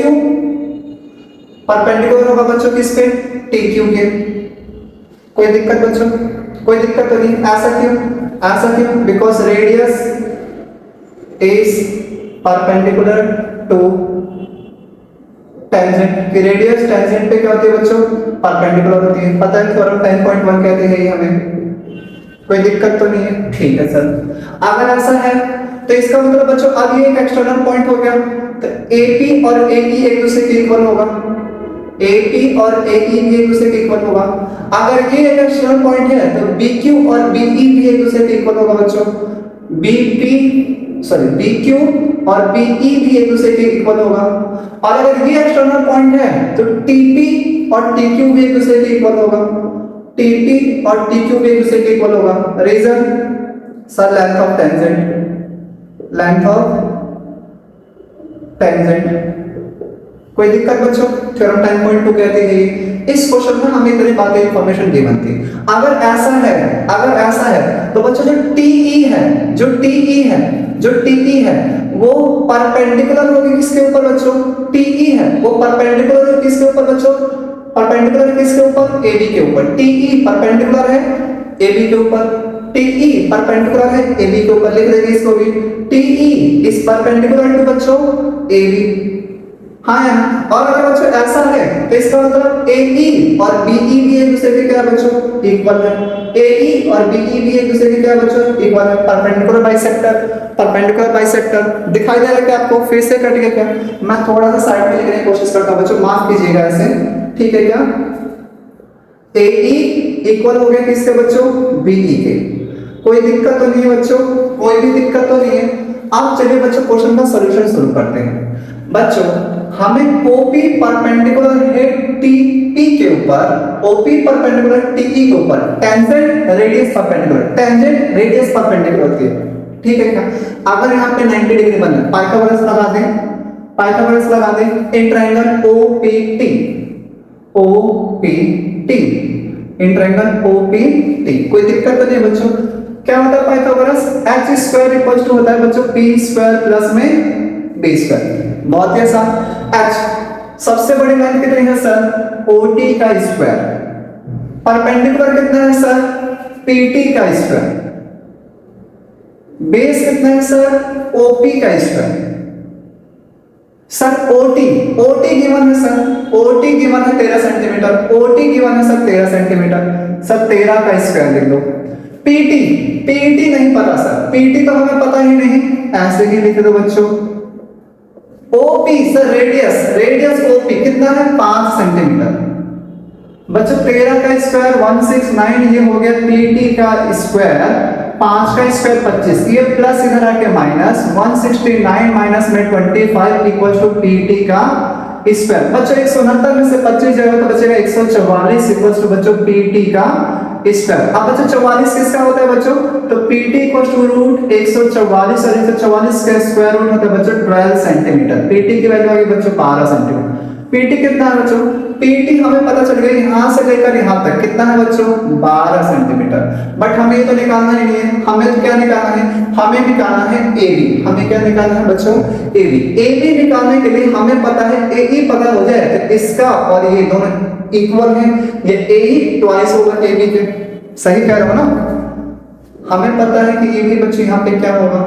परपेंडिकुलर होगा बच्चों किसके, TQ के। कोई दिक्कत बच्चों, कोई दिक्कत तो नहीं। ऐसा क्यों? Because radius is perpendicular to tangent. की रेडियस टेंजेंट पे क्या होती है बच्चों? परपेंडिकुलर होती है। पता है थ्योरम 10.1 कहते हैं ये हमें। कोई दिक्कत तो नहीं है, ठीक है सर। अगर ऐसा है तो इसका मतलब बच्चों अब ये एक एक्सटर्नल पॉइंट हो गया, तो AP और AE एक दूसरे के इक्वल होगा। AP और AE भी एक दूसरे के इक्वल होगा। अगर ये एक एक्सटर्नल पॉइंट है तो BQ और BE भी एक दूसरे के इक्वल होगा बच्चों। BQ और BE भी एक दूसरे के इक्वल होगा। और अगर ये एक्सटर्नल पॉइंट है तो TP और TQ भी एक दूसरे के इक्वल होगा। TP और TQ भी एक दूसरे के इक्वल होगा। Reason sir length of tangent. कोई दिक्कत बच्चों? थ्योरम 10.2 कहते हैं। इस क्वेश्चन में हमें इतनी बातें इंफॉर्मेशन गिवन थी। अगर ऐसा है तो बच्चों जो TE है वो परपेंडिकुलर होगी किसके ऊपर बच्चों? TE है वो परपेंडिकुलर होगी किसके ऊपर बच्चों? परपेंडिकुलर किसके ऊपर? AB के ऊपर। TE परपेंडिकुलर है AB के ऊपर। TE परपेंडिकुलर है AB के ऊपर, लिख देंगे इसको भी। TE इज परपेंडिकुलर टू बच्चों AB। हाँ है ना? और अगर बच्चों ऐसा है तो इसका मतलब AE और BE भी एक दूसरे के क्या बच्चों? इक्वल है। AE और BE भी एक दूसरे के क्या बच्चों? इक्वल है। परपेंडिकुलर बाइसेक्टर दिखाई दे रहा है क्या आपको? फिर से कट गया क्या? मैं थोड़ा सा साइड में लिखने की कोशिश करता हूं बच्चों, माफ कीजिएगा ऐसे, ठीक है क्या? AE इक्वल हो गया किसके बच्चों? BE के। कोई दिक्कत तो नहीं है बच्चों? कोई भी दिक्कत तो नहीं है। अब चलिए बच्चों क्वेश्चन का सॉल्यूशन शुरू करते हैं। बच्चों हमें OP परपेंडिकुलर है TP के ऊपर, OP परपेंडिकुलर TE के ऊपर, टेंजेंट रेडियस परपेंडिकुलर होती है, ठीक है क्या? अगर यहाँ पे 90 डिग्री बने, पाइथागोरस लगा दें इन ट्रायंगल OPT, कोई दिक्कत तो नहीं बच्चों। क्या होता है Pythagoras? h square equals to होता है बच्चों p स्क्वायर प्लस में b स्क्वायर। बहुत ही आसान। h सबसे बड़ी लाइन कितनी है सर? OT का स्क्वायर। परपेंडिकुलर कितना है सर? PT का स्क्वायर। बेस कितना है सर? OP का स्क्वायर। सर OT गिवन है सर, OT गिवन है 13 सेंटीमीटर, OT गिवन है सर 13 सेंटीमीटर, सर 13 का स्क्वायर लिख दो। PT नहीं पता सर, PT तो हमें पता ही नहीं, ऐसे ही लिख दो बच्चों। OP सर रेडियस OP कितना है? 5 सेंटीमीटर। बच्चों 13 का स्क्वायर 169, ये हो गया PT का स्क्वायर, 5 का स्क्वायर 25, ये प्लस इधर आके माइनस 169 माइनस में 25 इक्वल टू PT का स्क्वायर। बच्चों 169 में से 25 जाएगा तो बचेगा 144 इक्वल टू बच्चों PT का स्क्वायर। अब बच्चों 44 किसका होता है बच्चों? तो PT इक्वल टू रूट 144 और 144 का स्क्वायर रूट होता है बच्चों 12 सेंटीमीटर। PT की वैल्यू आ गई बच्चों 12 सेंटीमीटर। PT कितना है बच्चों? PT हमें पता चल गया यहां से लेकर यहां तक कितना है बच्चों? 12 सेंटीमीटर। बट हमें ये तो निकालना ही नहीं है, हमें तो क्या निकालना है? हमें निकालना है AB। हमें क्या निकालना है बच्चों? AB निकालने के लिए हमें पता है AE पता हो जाए तो इसका और ये दोनों इक्वल है, ये AE ट्वाइस होगा AB के। सही कह रहा हूं ना? हमें पता है कि AB बच्चों यहाँ पे क्या होगा?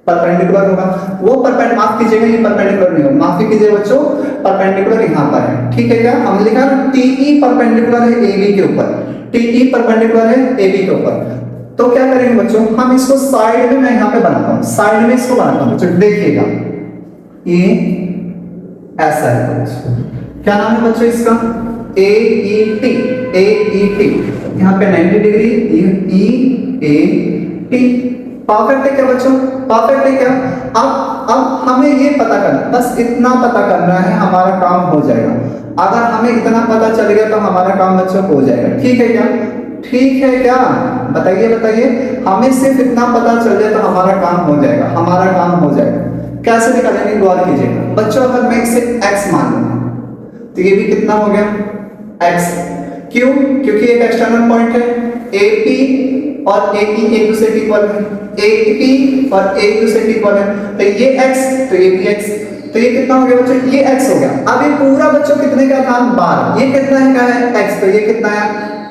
परपेंडिकुलर होगा। वो माफ कीजिएगा, ये परपेंडिकुलर नहीं होगा, माफी कीजिए बच्चों, परपेंडिकुलर यहाँ पर है, ठीक है क्या? हमने लिखा TE परपेंडिकुलर है AB के ऊपर, TE परपेंडिकुलर है AB के ऊपर। तो क्या करेंगे बच्चों? हम इसको साइड में, मैं यहाँ पे बनाता हूँ, साइड में इसको बनाता हूँ बच्चों, देखिएगा ये ऐसा है बच्चों। क्या नाम है बच्चों इसका? AET। यहाँ पे 90 डिग्री, EAT। परफेक्ट है क्या बच्चों? परफेक्ट है क्या? अब हमें ये पता करना, बस इतना पता करना है, हमारा काम हो जाएगा। अगर हमें इतना पता चल गया तो हमारा काम बच्चों हो जाएगा, ठीक है क्या? ठीक है क्या? बताइए। हमें सिर्फ इतना पता चल जाए तो हमारा काम हो जाएगा। कैसे निकालेंगे? गौर कीजिएगा बच्चों। अगर मैं इसे x मान लूं तो ये भी कितना हो गया? x। क्यों? क्योंकि एक एक्सटर्नल पॉइंट है, AP और AE एक दूसरे के इक्वल है, AP और एक दूसरे के इक्वल है, तो ये x तो ये भी x, तो ये कितना हो गया बच्चों? ये x हो गया। अब ये पूरा बच्चों कितने का था? 12। ये कितना है? क्या है? x। तो ये कितना है?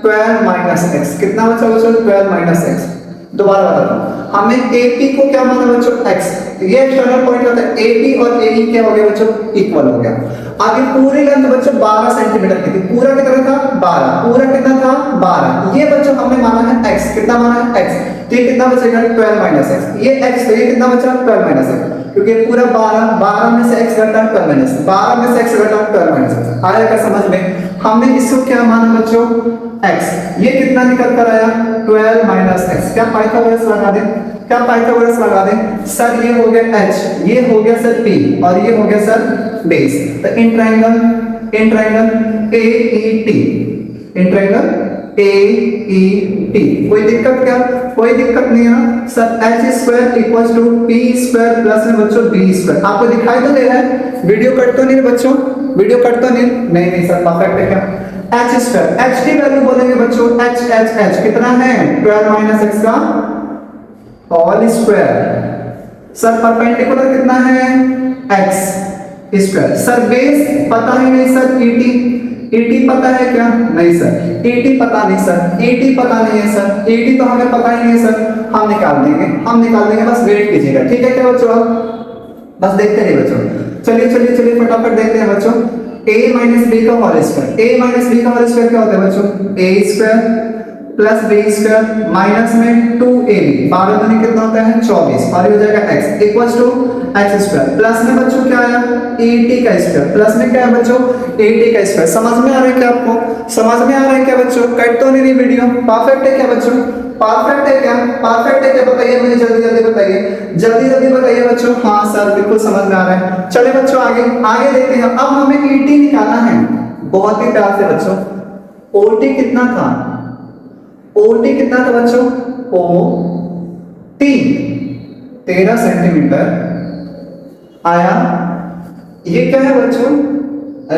12 माइनस एक्स। कितना बचा बच्चों? 12 माइनस एक्स। दोबारा बताता हूँ, हमें AP को क्या माना बच्चों? x। ये एक्सटर्नल पॉइंट होता है, AP और AE क्या हो गया बच्चों? इक्वल हो गया। अब ये पूरी लेंथ बच्चों 12 सेंटीमीटर की थी, पूरा कितना था? 12। पूरा कितना था? 12। ये बच्चों हमने माना है x। कितना माना है? x। तो ये कितना बचेगा? 12 माइनस एक्स। ये x, तो ये कितना बचा? 12 माइनस एक्स, क्योंकि पूरा 12 में से x घटा 12 माइनस, 12 में से x घटा 12 माइनस। आया क्या समझ में? हमने इसको क्या माना बच्चों? x। ये कितना निकल कर आया? 12 माइनस एक्स। क्या पाइथागोरस लगा दें? क्या पाइथागोरस लगा दें? सर ये हो गया h, ये हो गया सर p, और ये हो गया सर बेस। तो in triangle AET, in triangle AET, कोई दिक्कत क्या? कोई दिक्कत नहीं है sir. h square equals to p square plus में बच्चों b स्क्वायर। आपको दिखाई तो दे रहा है? वीडियो कट तो नहीं बच्चों? वीडियो कट तो नहीं? नहीं सर, परफेक्ट है क्या? h स्क्वायर, h की वैल्यू बोलेंगे बच्चों h कितना है? 12 माइनस एक्स का होल स्क्वायर। सर परपेंडिकुलर कितना है? x square. सर बेस पता ही नहीं सर, ET पता है क्या? नहीं सर, ET पता नहीं सर, ET पता नहीं है सर, ET तो हमें पता ही नहीं है सर। हम निकाल देंगे, बस वेट कीजिएगा, ठीक है क्या बच्चों? आप बस देखते रहिए बच्चों। चलिए फटाफट देखते हैं बच्चों। a माइनस बी का whole square, a minus B का होल स्क्वायर क्या होता है बच्चों? a square plus b square minus में 2ab, 12 दूनी कितना होता है? 24, और ये हो जाएगा x equals to x square. Plus में बच्चों क्या आया? AT का स्क्वायर। प्लस में क्या है बच्चों? AT का स्क्वायर। समझ में आ रहा है क्या आपको? समझ में आ रहा है क्या बच्चों? कट तो नहीं रही वीडियो? परफेक्ट है क्या बच्चों? परफेक्ट है क्या? परफेक्ट है क्या? बताइए मुझे, जल्दी बताइए, जल्दी बताइए बच्चों। हाँ सर बिल्कुल समझ में आ रहा है। चलिए बच्चों आगे देखते हैं। अब हमें ET निकालना है, बहुत ही प्यार से बच्चों। OT कितना था? OT कितना था बच्चों? OT 13 सेंटीमीटर आया। ये क्या है बच्चों?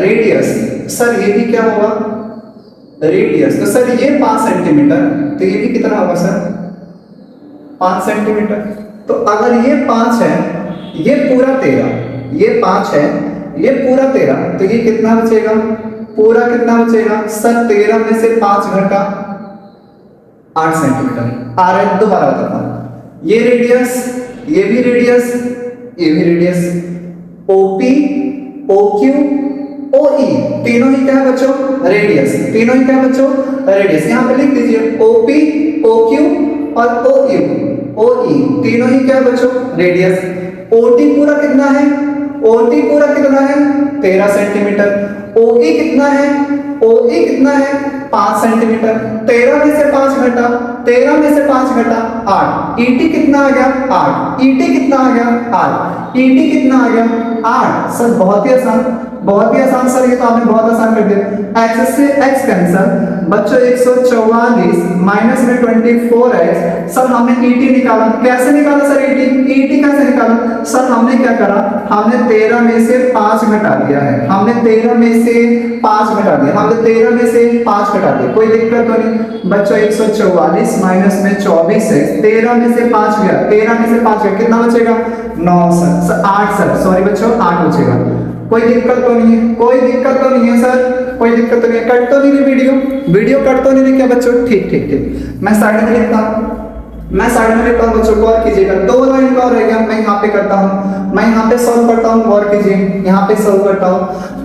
रेडियस। सर ये भी क्या होगा? रेडियस। तो सर ये 5 सेंटीमीटर, तो ये भी कितना होगा सर? 5 सेंटीमीटर। तो अगर ये 5 है, ये पूरा 13, ये 5 है, ये पूरा 13, तो ये कितना बचेगा? पूरा कितना बचेगा सर? 13 में से 5 घटा 8 सेंटीमीटर आ रहा है। दोबारा बताता हूं, ये रेडियस, ये भी रेडियस, ये भी रेडियस, OP, OQ, OE तीनों ही क्या है बच्चों? रेडियस। तीनों ही क्या है बच्चों? रेडियस। यहां पे लिख दीजिए OP, OQ और OE तीनों ही क्या है बच्चों? रेडियस। OT पूरा कितना है? OT पूरा कितना है? 13 सेंटीमीटर। OE कितना है? OE कितना है? 5 सेंटीमीटर। 13 में से 5 घटा, 13 में से 5 घटा 8। ET कितना आ गया? 8। ET कितना आ गया? 8। ET कितना आ गया? 8। सर बहुत ही आसान सर, ये तो आपने बहुत आसान कर दिया। x से x कैंसिल बच्चों, 144 माइनस में 24x। सर हमने ET निकाला, कैसे निकाला सर? ET कैसे निकाला सर? हमने क्या करा? हमने 13 में से 5 घटा दिया है, हमने 13 में से 5 घटा दिया, हमने 13 में से 5 घटा दिया। कोई दिक्कत तो नहीं बच्चों? 144 माइनस में 24x, 13 में से 5 गया, 13 में से 5 गया, कितना बचेगा? 9 सर, 8 सर, सॉरी बच्चों 8 बचेगा। कोई दिक्कत तो नहीं है? कोई दिक्कत तो नहीं है सर? कोई दिक्कत तो नहीं है? कट तो नहीं रही वीडियो कट तो नहीं रही क्या बच्चों? ठीक। मैं साइड में लिखता हूं बच्चों, गौर कीजिएगा। 2 लाइन का और रह गया, मैं यहाँ पे करता हूँ, मैं यहाँ पे सॉल्व करता हूँ, गौर कीजिए, यहाँ पे सॉल्व करता हूँ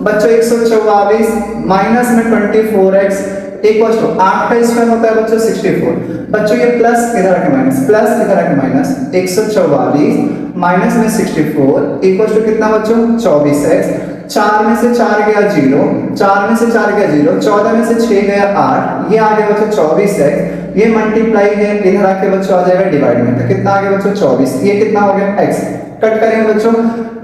बच्चों। 144 माइनस में 24x इक्वल टू 8 का स्क्वायर होता है बच्चों 64। बच्चों ये प्लस इधर आके माइनस, प्लस इधर आके माइनस, 144 माइनस में 64 इक्वल टू कितना बच्चों? 24x। 4 में से 4 गया 0, 4 में से 4 गया 0, 14 में से 6 गया 8, ये आ गया बच्चों 24x। ये मल्टीप्लाई है, इधर आके बच्चों आ जाएगा डिवाइड में, तो कितना आ गया बच्चों? 24। ये कितना हो गया? x। कट करेंगे बच्चों,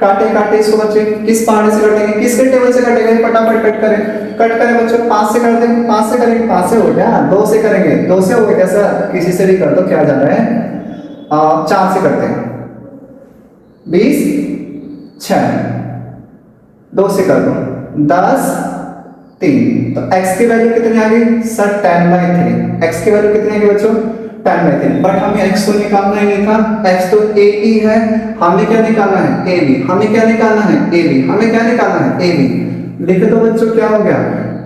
काटे इसको बच्चे, किस पहाड़े से कटेंगे, किसके टेबल से कटेंगे? फटाफट कट करें बच्चों। 5 से कर दें, 5 से करेंगे, 5 से हो गया। 2 से करेंगे, 2 से हो गया क्या सर? किसी से भी कर दो, क्या जा रहा है? 4 से करते हैं, 20 6, 2 से कर दो 10 3, तो x की वैल्यू कितनी आ गई सर? 10/3। x की वैल्यू कितनी आ गई बच्चों? 10/3। बट हमें x तो निकालना ही नहीं था, x तो AE है, हमें क्या निकालना है? AB। हमें क्या निकालना है? AB। हमें क्या निकालना है? AB। लिख दो बच्चों, क्या हो गया?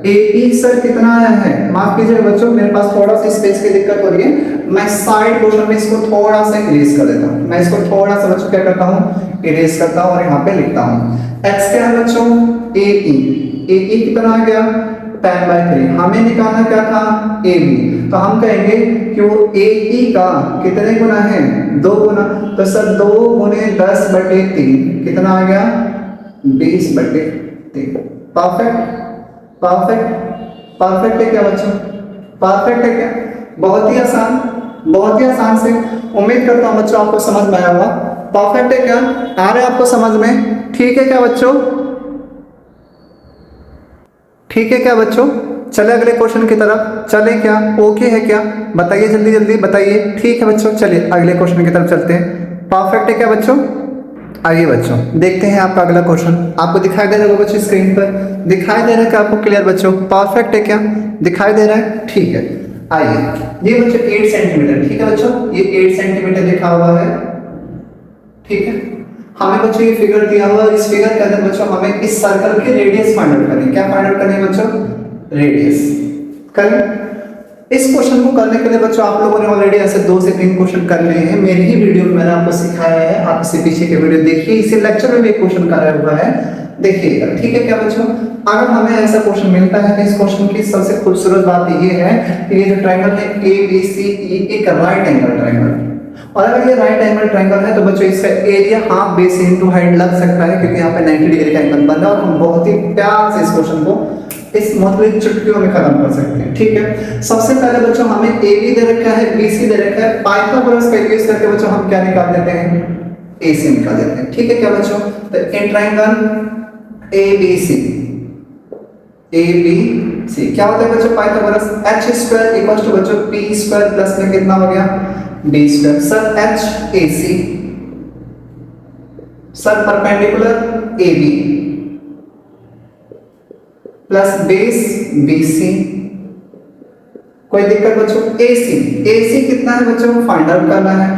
ए ई सर कितना आया है, माफ कीजिएगा बच्चों मेरे पास थोड़ा सा स्पेस की दिक्कत हो रही है, मैं साइड पोर्शन में इसको थोड़ा सा इरेज कर देता हूं, मैं इसको थोड़ा सा बच्चों क्या करता हूं, इरेज करता हूं और यहाँ पे लिखता हूं x क्या है बच्चों, ए ई कितना आ गया 10/3, हमें निकालना क्या था ए बी, तो हम कहेंगे कि वो ए ई का कितने गुना है 2 गुना, तो सर 2 गुने 10/3 कितना आ गया 20/3। परफेक्ट परफेक्ट परफेक्ट है क्या बच्चों, परफेक्ट है क्या, बहुत ही आसान से, उम्मीद करता हूं बच्चों आपको समझ में आया होगा। परफेक्ट है क्या, आ रहा है आपको समझ में, ठीक है क्या बच्चों, ठीक है क्या बच्चों, चले अगले क्वेश्चन की तरफ, चले क्या, ओके है क्या, बताइए जल्दी जल्दी बताइए, ठीक है बच्चों चलिए अगले क्वेश्चन की तरफ चलते हैं। परफेक्ट है क्या बच्चों, आइए बच्चों देखते हैं आपका अगला क्वेश्चन, आपको दिखाई दे रहा है बच्चों स्क्रीन पर, दिखाई दे रहा है क्या आपको क्लियर बच्चों, परफेक्ट है क्या, दिखाई दे रहा है, ठीक है। आइए ये बच्चों 8 सेंटीमीटर, ठीक है बच्चों ये 8 सेंटीमीटर लिखा हुआ है, ठीक है। हमें बच्चों ये फिगर दिया हुआ है, इस फिगर के अंदर बच्चों हमें इस सर्कल की रेडियस फाइंड आउट करनी है, क्या फाइंड आउट करनी है बच्चों, रेडियस। करें इस क्वेश्चन को करने के लिए बच्चों आप लोगों ने ऑलरेडी ऐसे 2 से 3 क्वेश्चन कर लिए हैं, मेरी ही वीडियो में मैंने आपको सिखाया है, आप इससे पीछे के वीडियो देखिए, इसी लेक्चर में भी एक क्वेश्चन कराया हुआ है, देखिएगा, ठीक है क्या बच्चों। अगर हमें ऐसा क्वेश्चन मिलता है तो इस क्वेश्चन की सबसे खूबसूरत बात ये है कि ये जो ट्रायंगल है ए बी सी ई एक राइट एंगल ट्रायंगल, और अगर ये राइट एंगल ट्रायंगल है तो बच्चों इसका area half base into height लग सकता है, क्योंकि यहाँ पे 90 डिग्री का एंगल बन रहा है, और हम बहुत ही प्यार से इस क्वेश्चन को इस मतलब चुटकियों में खत्म कर सकते हैं, ठीक है। सबसे पहले बच्चों हमें ए बी दे रखा है, बी सी दे रखा है, पाइथागोरस का यूज करके बच्चों हम क्या निकाल देते हैं, ए सी निकाल देते हैं, ठीक है क्या बच्चों। तो इन ट्रायंगल ए बी सी क्या होता है बच्चों, Pythagoras h square equals to बच्चों p स्क्वायर प्लस में कितना हो गया d square, sir h a c, sir perpendicular a b plus base BC, कोई दिक्कत बच्चों, AC कितना है बच्चों फाइंड आउट करना है,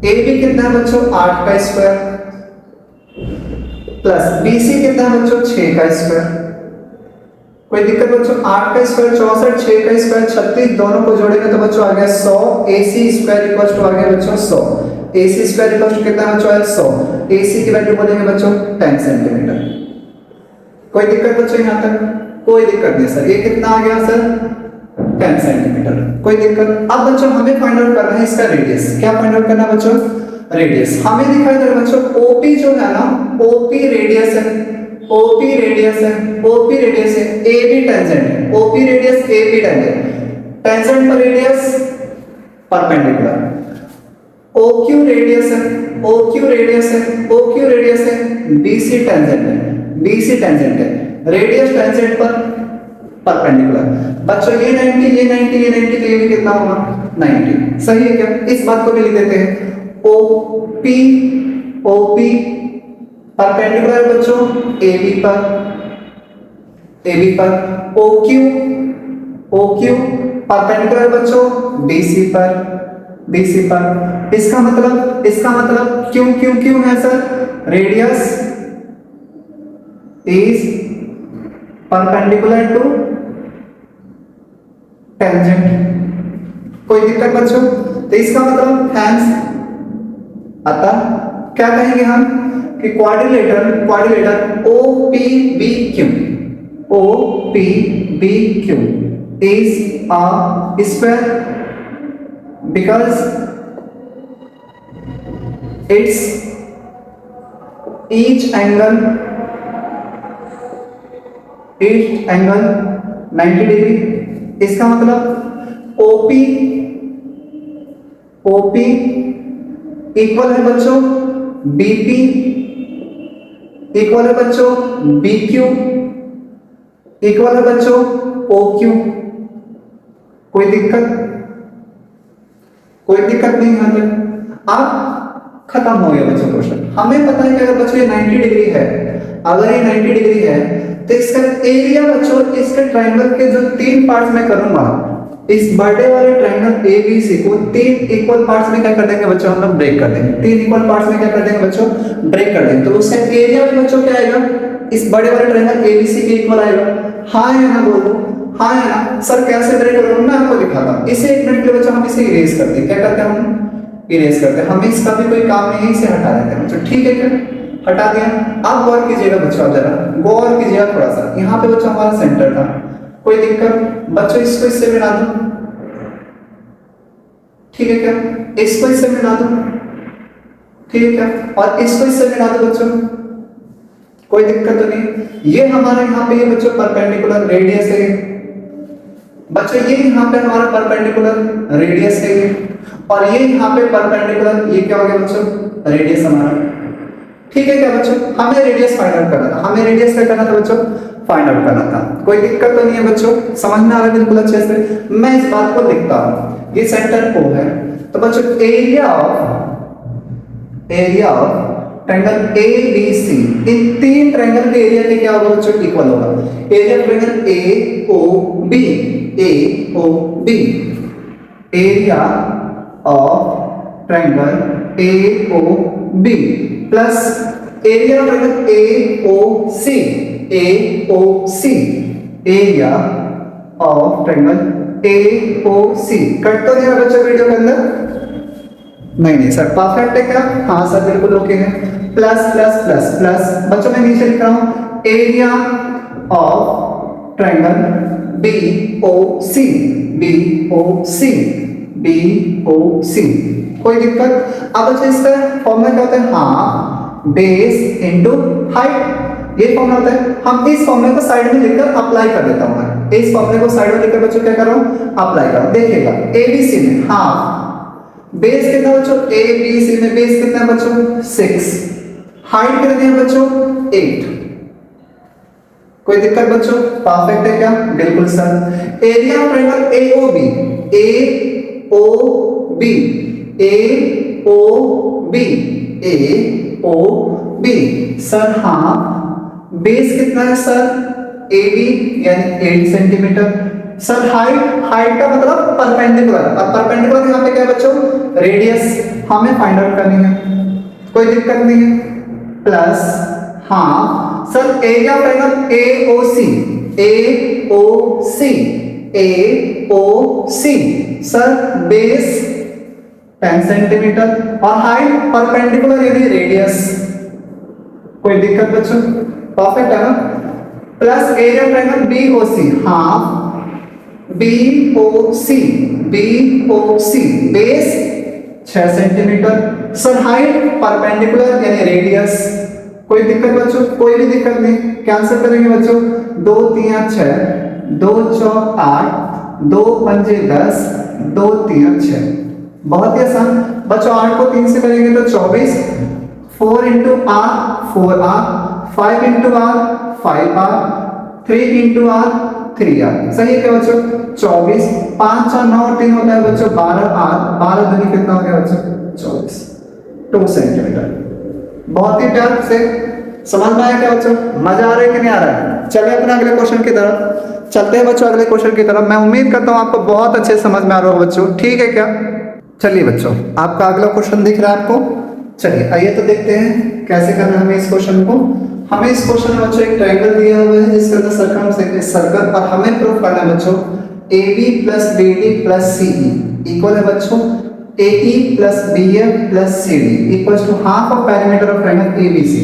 AB कितना है बच्चों 8 का स्क्वायर प्लस BC कितना है बच्चों 6 का स्क्वायर, कोई दिक्कत बच्चों, 8 का स्क्वायर 64, 6 का स्क्वायर 36, दोनों को जोड़ेंगे तो बच्चों आ गया 100, AC स्क्वायर इक्वल्स टू आ गया बच्चों 100, AC स्क्वायर इक्वल्स टू कितना बच्चों है 100, AC की वैल्यू बोलेंगे बच्चों 10 सेंटीमीटर। कोई दिक्कत बच्चों यहाँ तक, कोई दिक्कत नहीं सर, ये कितना आ गया सर 10 सेंटीमीटर, कोई दिक्कत। अब बच्चों हमें फाइंड आउट करना है इसका रेडियस, क्या फाइंड आउट करना है बच्चों, रेडियस। हमें दिखाई दे रहा है बच्चों OP जो है ना, OP रेडियस है, OP रेडियस है, OP रेडियस है, AB टेंजेंट है, OP radius AB tangent, tangent पर रेडियस परपेंडिकुलर, OQ रेडियस है, OQ रेडियस है, OQ रेडियस है, BC टेंजेंट है, BC टेंजेंट है, रेडियस टेंजेंट पर परपेंडिकुलर। बच्चों ये 90 ये 90 ये 90 तो ये भी कितना होगा 90, सही है क्या, इस बात को भी लिख देते हैं OP परपेंडिकुलर बच्चों AB पर, OQ परपेंडिकुलर बच्चों BC पर, इसका मतलब क्यों है sir, radius is perpendicular to tangent। कोई दिक्कत बच्चों, तो इसका मतलब हैंस, अतः क्या कहेंगे हम कि quadrilateral OPBQ is a square because its each angle 90 degree. इसका मतलब OP इक्वल है बच्चों BP इक्वल है बच्चों BQ इक्वल है बच्चों OQ। कोई दिक्कत नहीं है तक। अब खत्म हो गया बच्चों क्वेश्चन। हमें पता है कि अगर बच्चों ये 90 डिग्री है, अगर ये 90 डिग्री है तो इसका एरिया बच्चों इसके ट्रायंगल के जो 3 पार्ट्स में करूंगा, इस बड़े वाले ट्रायंगल ABC को 3 इक्वल पार्ट्स में क्या कर देंगे बच्चों, हम लोग ब्रेक कर देंगे। 3 इक्वल पार्ट्स में क्या कर देंगे बच्चों, ब्रेक कर देंगे। तो उसका एरिया भी बच्चों क्या आएगा, इस बड़े वाले ट्रायंगल ABC के इक्वल आएगा। हाँ या ना बोलो, हाँ या ना। सर कैसे ब्रेक करूँ, मैं आपको दिखाता हूँ। इसे 1 मिनट के लिए बच्चों हम इसे इरेज करते हैं। क्या करते हैं हम, इरेज करते हैं। हमें इसका भी कोई काम नहीं है, इसे हटा देते हैं बच्चों, ठीक है क्या, हटा दिया। अब गौर कीजिएगा बच्चों, आप जरा गौर कीजिएगा थोड़ा सा। यहाँ पे बच्चों हमारा सेंटर था, कोई दिक्कत बच्चों, इसको इससे मिला दो, ठीक है क्या, इसको इससे मिला दो, ठीक है क्या, और इसको इससे मिला दो बच्चों, कोई दिक्कत तो नहीं। ये हमारा यहाँ पे ये बच्चों परपेंडिकुलर रेडियस है बच्चों, ये यहाँ पे हमारा परपेंडिकुलर रेडियस है ये, और ये यहाँ पे परपेंडिकुलर, ये क्या हो गया बच्चों, रेडियस हमारा, ठीक है क्या बच्चों। हमें रेडियस फाइंड आउट करना था, हमें रेडियस क्या करना था बच्चों, फाइंड आउट करना था। कोई दिक्कत तो नहीं है बच्चों, समझ में आ रहा है बिल्कुल अच्छे से। मैं इस बात को लिखता हूँ, ये सेंटर O है, तो बच्चों area of triangle A B C, इन तीन ट्रायंगल के एरिया के क्या होगा बच्चों, इक्वल होगा। Area of triangle A O B, A O B, area of triangle A O B plus area of triangle A O C, A O C, area of triangle A O C. Cut तो नहीं है बच्चों video के अंदर, नहीं sir perfect है क्या, हाँ सर बिल्कुल ओके है। प्लस प्लस प्लस प्लस बच्चों मैं नीचे लिख रहा हूं, area of triangle B O C, B O C, B O C, कोई दिक्कत। अब अच्छा इसका फॉर्मूला क्या होता है, हाँ बेस इनटू हाइट, ये फॉर्मूला होता है। हम इस फॉर्मूले को साइड में लिखकर अप्लाई कर देता हूं मैं, इस फॉर्मूले को साइड में लिखकर बच्चों क्या कर रहा हूं, अप्लाई कर, देखिएगा एबीसी में हाफ, बेस कितना बच्चों, ए बी सी में बेस कितना है बच्चों 6, हाइट कितनी है बच्चों 8, कोई दिक्कत बच्चों, परफेक्ट है क्या, बिल्कुल sir. Area of triangle A O B, A O B, A O B, A O B sir, हाँ बेस कितना है सर, ए बी यानी 8 सेंटीमीटर सर। हाइट का मतलब परपेंडिकुलर, और परपेंडिकुलर यहाँ पे क्या है बच्चों, रेडियस हमें फाइंड आउट करनी है, कोई दिक्कत नहीं है। प्लस हाँ sir area of triangle A O C, A O C, A O C sir, base 10 centimetre और हाइट परपेंडिकुलर यानी रेडियस, कोई दिक्कत बच्चों, परफेक्ट है ना। Plus area of triangle B O C, half B O C, B O C, base 6 centimetre sir, height perpendicular यानी radius, कोई दिक्कत बच्चों, कोई भी दिक्कत नहीं। कैंसिल करेंगे बच्चों, 2 3 6, 2 4 8, 2 5 10, 2 3 6, बहुत ही आसान बच्चों। 8 को 3 से करेंगे तो 24, 4 into R 4 R, 5 into R 5 R, 3 into R 3 R, सही है क्या बच्चों, 24, 5 4 9 और 3 होता है बच्चों 12 आर, 12 दूनी कितना हो गया बच्चों 24, 2 सेंटीमीटर। बहुत ही प्यार से समझ में आया क्या बच्चों, मजा आ रहा है कि नहीं आ रहा है। चलिए अपने अगले क्वेश्चन की तरफ चलते हैं बच्चों, अगले क्वेश्चन की तरफ। मैं उम्मीद करता हूँ आपको बहुत अच्छे समझ में आ रहा होगा बच्चों, ठीक है क्या। चलिए बच्चों आपका अगला क्वेश्चन दिख रहा है आपको, चलिए आइए तो देखते हैं कैसे करना है हमें इस क्वेश्चन को। हमें इस क्वेश्चन में बच्चों एक ट्रायंगल दिया हुआ है जिसके अंदर सर्कल, और हमें प्रूफ करना है बच्चों AB plus BD plus CE equal है बच्चों AE plus BF plus CD equals to half of perimeter of triangle ABC।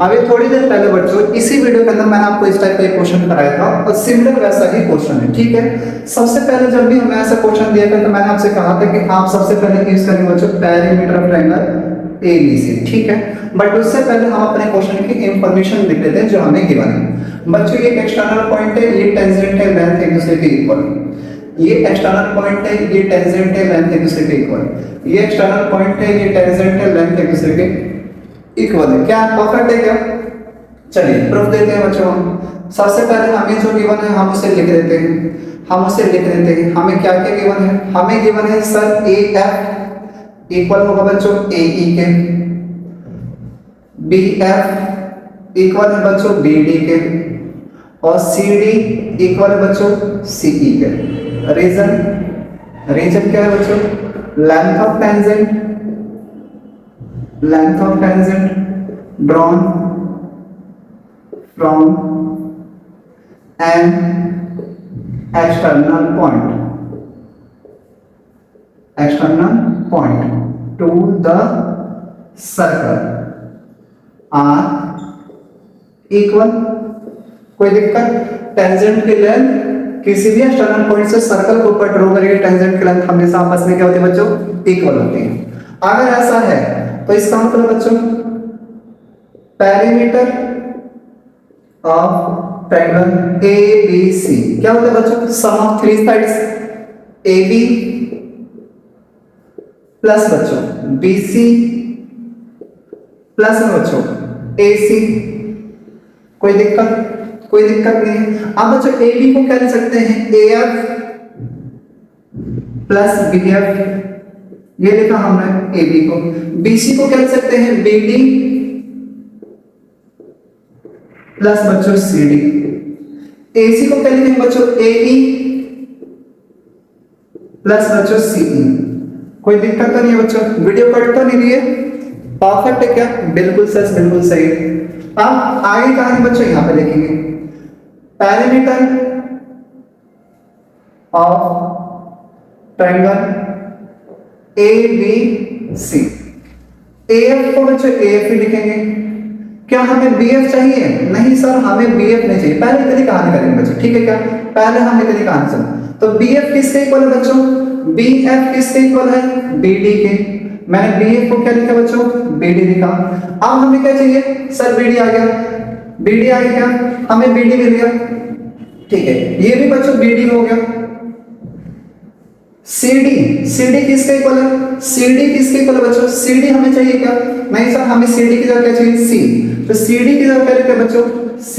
अभी थोड़ी देर पहले बच्चों इसी वीडियो के अंदर मैंने आपको इस टाइप का एक क्वेश्चन कराया था, और सिमिलर वैसा ही क्वेश्चन है, ठीक है। सबसे पहले जब भी हमें ऐसा क्वेश्चन दिया था तो मैंने आपसे कहा था कि आप सबसे पहले यूज करेंगे बच्चों पेरीमीटर ऑफ ट्रायंगल ABC, ठीक है। बट उससे पहले हम अपने क्वेश्चन की इंफॉर्मेशन लिख लेते हैं जो हमें गिवन है बच्चों। ये एक एक्सटर्नल पॉइंट है, ये टेंजेंट है, लेंथ एक दूसरे के इक्वल, ये एक्सटर्नल पॉइंट है, ये टेंजेंट है, लेंथ एक दूसरे के इक्वल, ये एक्सटर्नल पॉइंट है, ये टेंजेंट है, लेंथ एक दूसरे के इक्वल है, क्या परफेक्ट है क्या। चलिए प्रूफ देते हैं बच्चों हम। सबसे पहले हमें जो गिवन है हम उसे लिख देते हैं, हमें क्या क्या गिवन है, हमें गिवन है सर AF इक्वल होगा बच्चों AE के, BF इक्वल है बच्चों BD के, और CD इक्वल है बच्चों CE के। रीजन क्या है बच्चों, length of tangent drawn from an external point to the circle are equal, कोई दिक्कत? टेंजेंट की लेंथ किसी भी एक्सटर्नल पॉइंट से सर्कल के ऊपर ड्रॉ करेंगे, टेंजेंट की लेंथ हमेशा आपस में क्या होती है बच्चों? इक्वल होती है। अगर ऐसा है तो इसका मतलब बच्चों पेरीमीटर ऑफ ट्रायंगल ABC क्या होता है बच्चों? Sum of three sides AB plus बच्चों BC प्लस बच्चों AC। कोई दिक्कत? कोई दिक्कत नहीं है। अब बच्चों AB को क्या लिख सकते हैं? AF प्लस BF, ये लिखा हमने AB को। BC को क्या लिख सकते हैं? BD प्लस बच्चों CD। AC को क्या लिखेंगे बच्चों? AE प्लस बच्चों CE। कोई दिक्कत तो नहीं है बच्चों? वीडियो कट तो नहीं रही है? परफेक्ट है क्या? बिल्कुल सच, बिल्कुल सही। अब आगे कहानी बच्चों यहां पे देखेंगे। Perimeter of triangle ABC। AF को बच्चों AF ही लिखेंगे। क्या हमें BF चाहिए? नहीं सर, हमें BF नहीं चाहिए। पहले इतनी कहानी करेंगे बच्चों, ठीक है क्या? पहले हम इतनी कहानी सुन। तो BF किसके इक्वल है बच्चों? BF किसके इक्वल है? BD के। मैंने BF को क्या लिखा बच्चों? BD लिखा। अब हमें क्या चाहिए? सर BD आ गया। BD आ गया, हमें BD मिल गया, ठीक है। ये भी बच्चों BD हो गया। CD किसके इक्वल है? CD किसके इक्वल है बच्चों? CD हमें चाहिए क्या? नहीं सर, हमें CD की जगह क्या चाहिए? C। तो CD की जगह क्या लिखा बच्चों? C।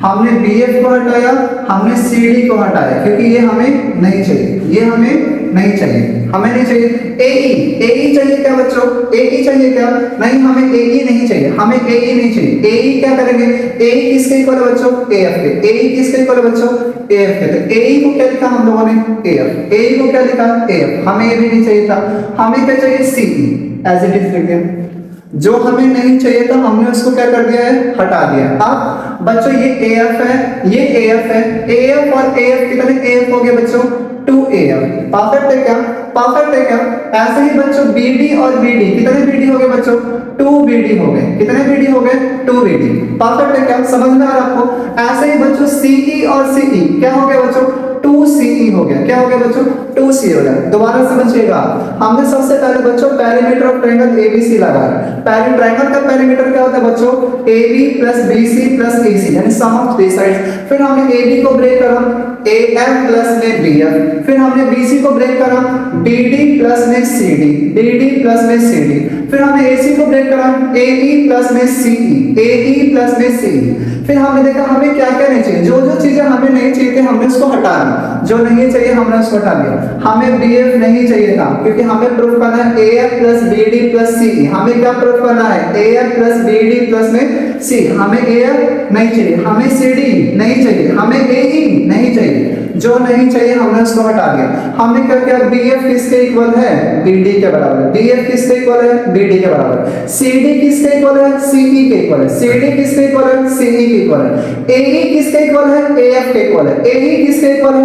हमने BF को हटाया, हमने CD को हटाया, क्योंकि ये हमें नहीं चाहिए, ये हमें नहीं चाहिए, हमें नहीं चाहिए। AE चाहिए क्या बच्चों? AE चाहिए क्या? नहीं, हमें AE नहीं चाहिए, हमें AE नहीं चाहिए। AE क्या करेंगे? AE किसके इक्वल है बच्चों? AF के। AE किसके इक्वल है बच्चों? AF के। तो AE को क्या लिखा हम लोगों ने? AF। AE को क्या लिखा? AF। हमें ये भी नहीं चाहिए था, हमें क्या चाहिए? CE। एज इट इज लिख दिया। जो हमें नहीं चाहिए था हमने उसको क्या कर दिया है? हटा दिया। अब बच्चों ये AF है, ये AF है। AF और AF कितने AF हो गए बच्चों? 2AF। परफेक्ट है क्या? परफेक्ट है क्या? ऐसे ही बच्चों BD और BD कितने BD हो गए बच्चों? 2BD हो गए। कितने BD हो गए? 2BD। परफेक्ट है क्या? समझ में आ रहा आपको? ऐसे ही बच्चों CE और CE क्या हो गया बच्चों? 2CE हो गया। क्या हो गया बच्चों? 2CE हो गया। दोबारा समझिएगा, हमने सबसे पहले बच्चों पेरीमीटर ऑफ ट्रायंगल ABC लगाया। ट्रायंगल का पेरीमीटर क्या होता है बच्चों? AB plus BC plus AC, यानी सम ऑफ थ्री साइड्स। फिर हमने AB को ब्रेक करा AF प्लस में BF, फिर हमने BC को ब्रेक करा BD प्लस में CD, BD प्लस में CD, फिर हमने AC को ब्रेक करा AE प्लस में CE, AE प्लस में CE। फिर हमने देखा हमें क्या क्या नहीं चाहिए, जो जो चीजें हमें नहीं चाहिए थी हमने उसको हटा दिया, जो नहीं चाहिए हमने उसको हटा दिया। हमें BF नहीं चाहिए था, क्योंकि हमें प्रूफ करना है AF plus BD plus CE। हमें क्या प्रूफ करना है? AF प्लस BD प्लस में C। हमें AF नहीं चाहिए, हमें CD नहीं चाहिए, हमें AE नहीं चाहिए। जो नहीं चाहिए हमने उसको हटा दिया। हमने क्या किया? BF किसके इक्वल है? BD के बराबर। BF किसके इक्वल है? BD के बराबर। CD किसके इक्वल है? CE के इक्वल है। CD किसके इक्वल है? CE के इक्वल है। AE किसके इक्वल है? AF के इक्वल है। AE किसके इक्वल है?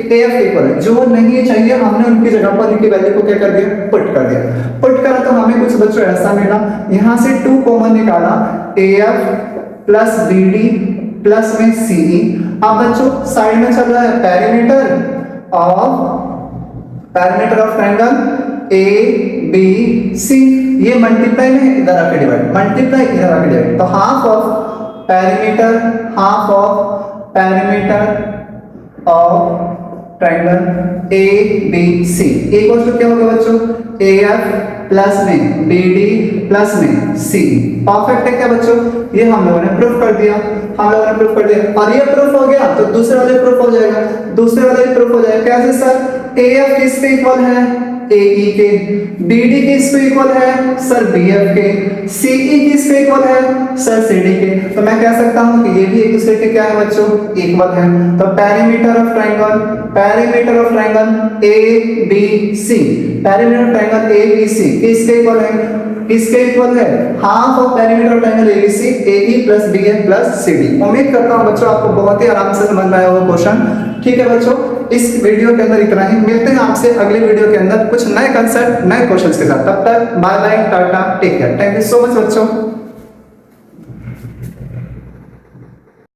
AF के इक्वल है। जो नहीं चाहिए हमने उनकी जगह पर उनकी वैल्यू को क्या कर दिया? पुट कर दिया। पुट करा तो हमें कुछ बच्चों ऐसा मिला, यहां से 2 कॉमन निकाला AF प्लस BD प्लस में CE। अब बच्चों साइड में चल रहा है पेरीमीटर ऑफ ट्रायंगल ABC। ये मल्टीप्लाई में इधर आके डिवाइड, मल्टीप्लाई इधर आके डिवाइड। तो half of perimeter of triangle ABC equal to क्या होगा बच्चों? AF प्लस में BD प्लस में CE। परफेक्ट है क्या बच्चों? ये हम लोगों ने प्रूफ कर दिया, और ये प्रूफ हो गया तो दूसरे वाले प्रूफ हो जाएगा, दूसरे वाले प्रूफ हो जाएगा। कैसे सर? AF किसके इक्वल है? AE के, BD किसको इक्वल है सर BF के, CE किसको इक्वल है सर CD के। तो मैं कह सकता हूं कि ये भी एक दूसरे के क्या है बच्चों इक्वल है। तो perimeter of triangle ABC, perimeter of triangle ABC किसके इक्वल है, किसके इक्वल है half of perimeter of triangle ABC AE plus BF plus CD। उम्मीद करता हूं बच्चों आपको बहुत ही आराम से समझ में आया होगा क्वेश्चन। ठीक है बच्चों, इस वीडियो के अंदर इतना ही, मिलते हैं आपसे अगले वीडियो के अंदर कुछ नए कंसेप्ट नए क्वेश्चंस के साथ। तब तक bye bye tata take care, thank you so much बच्चों।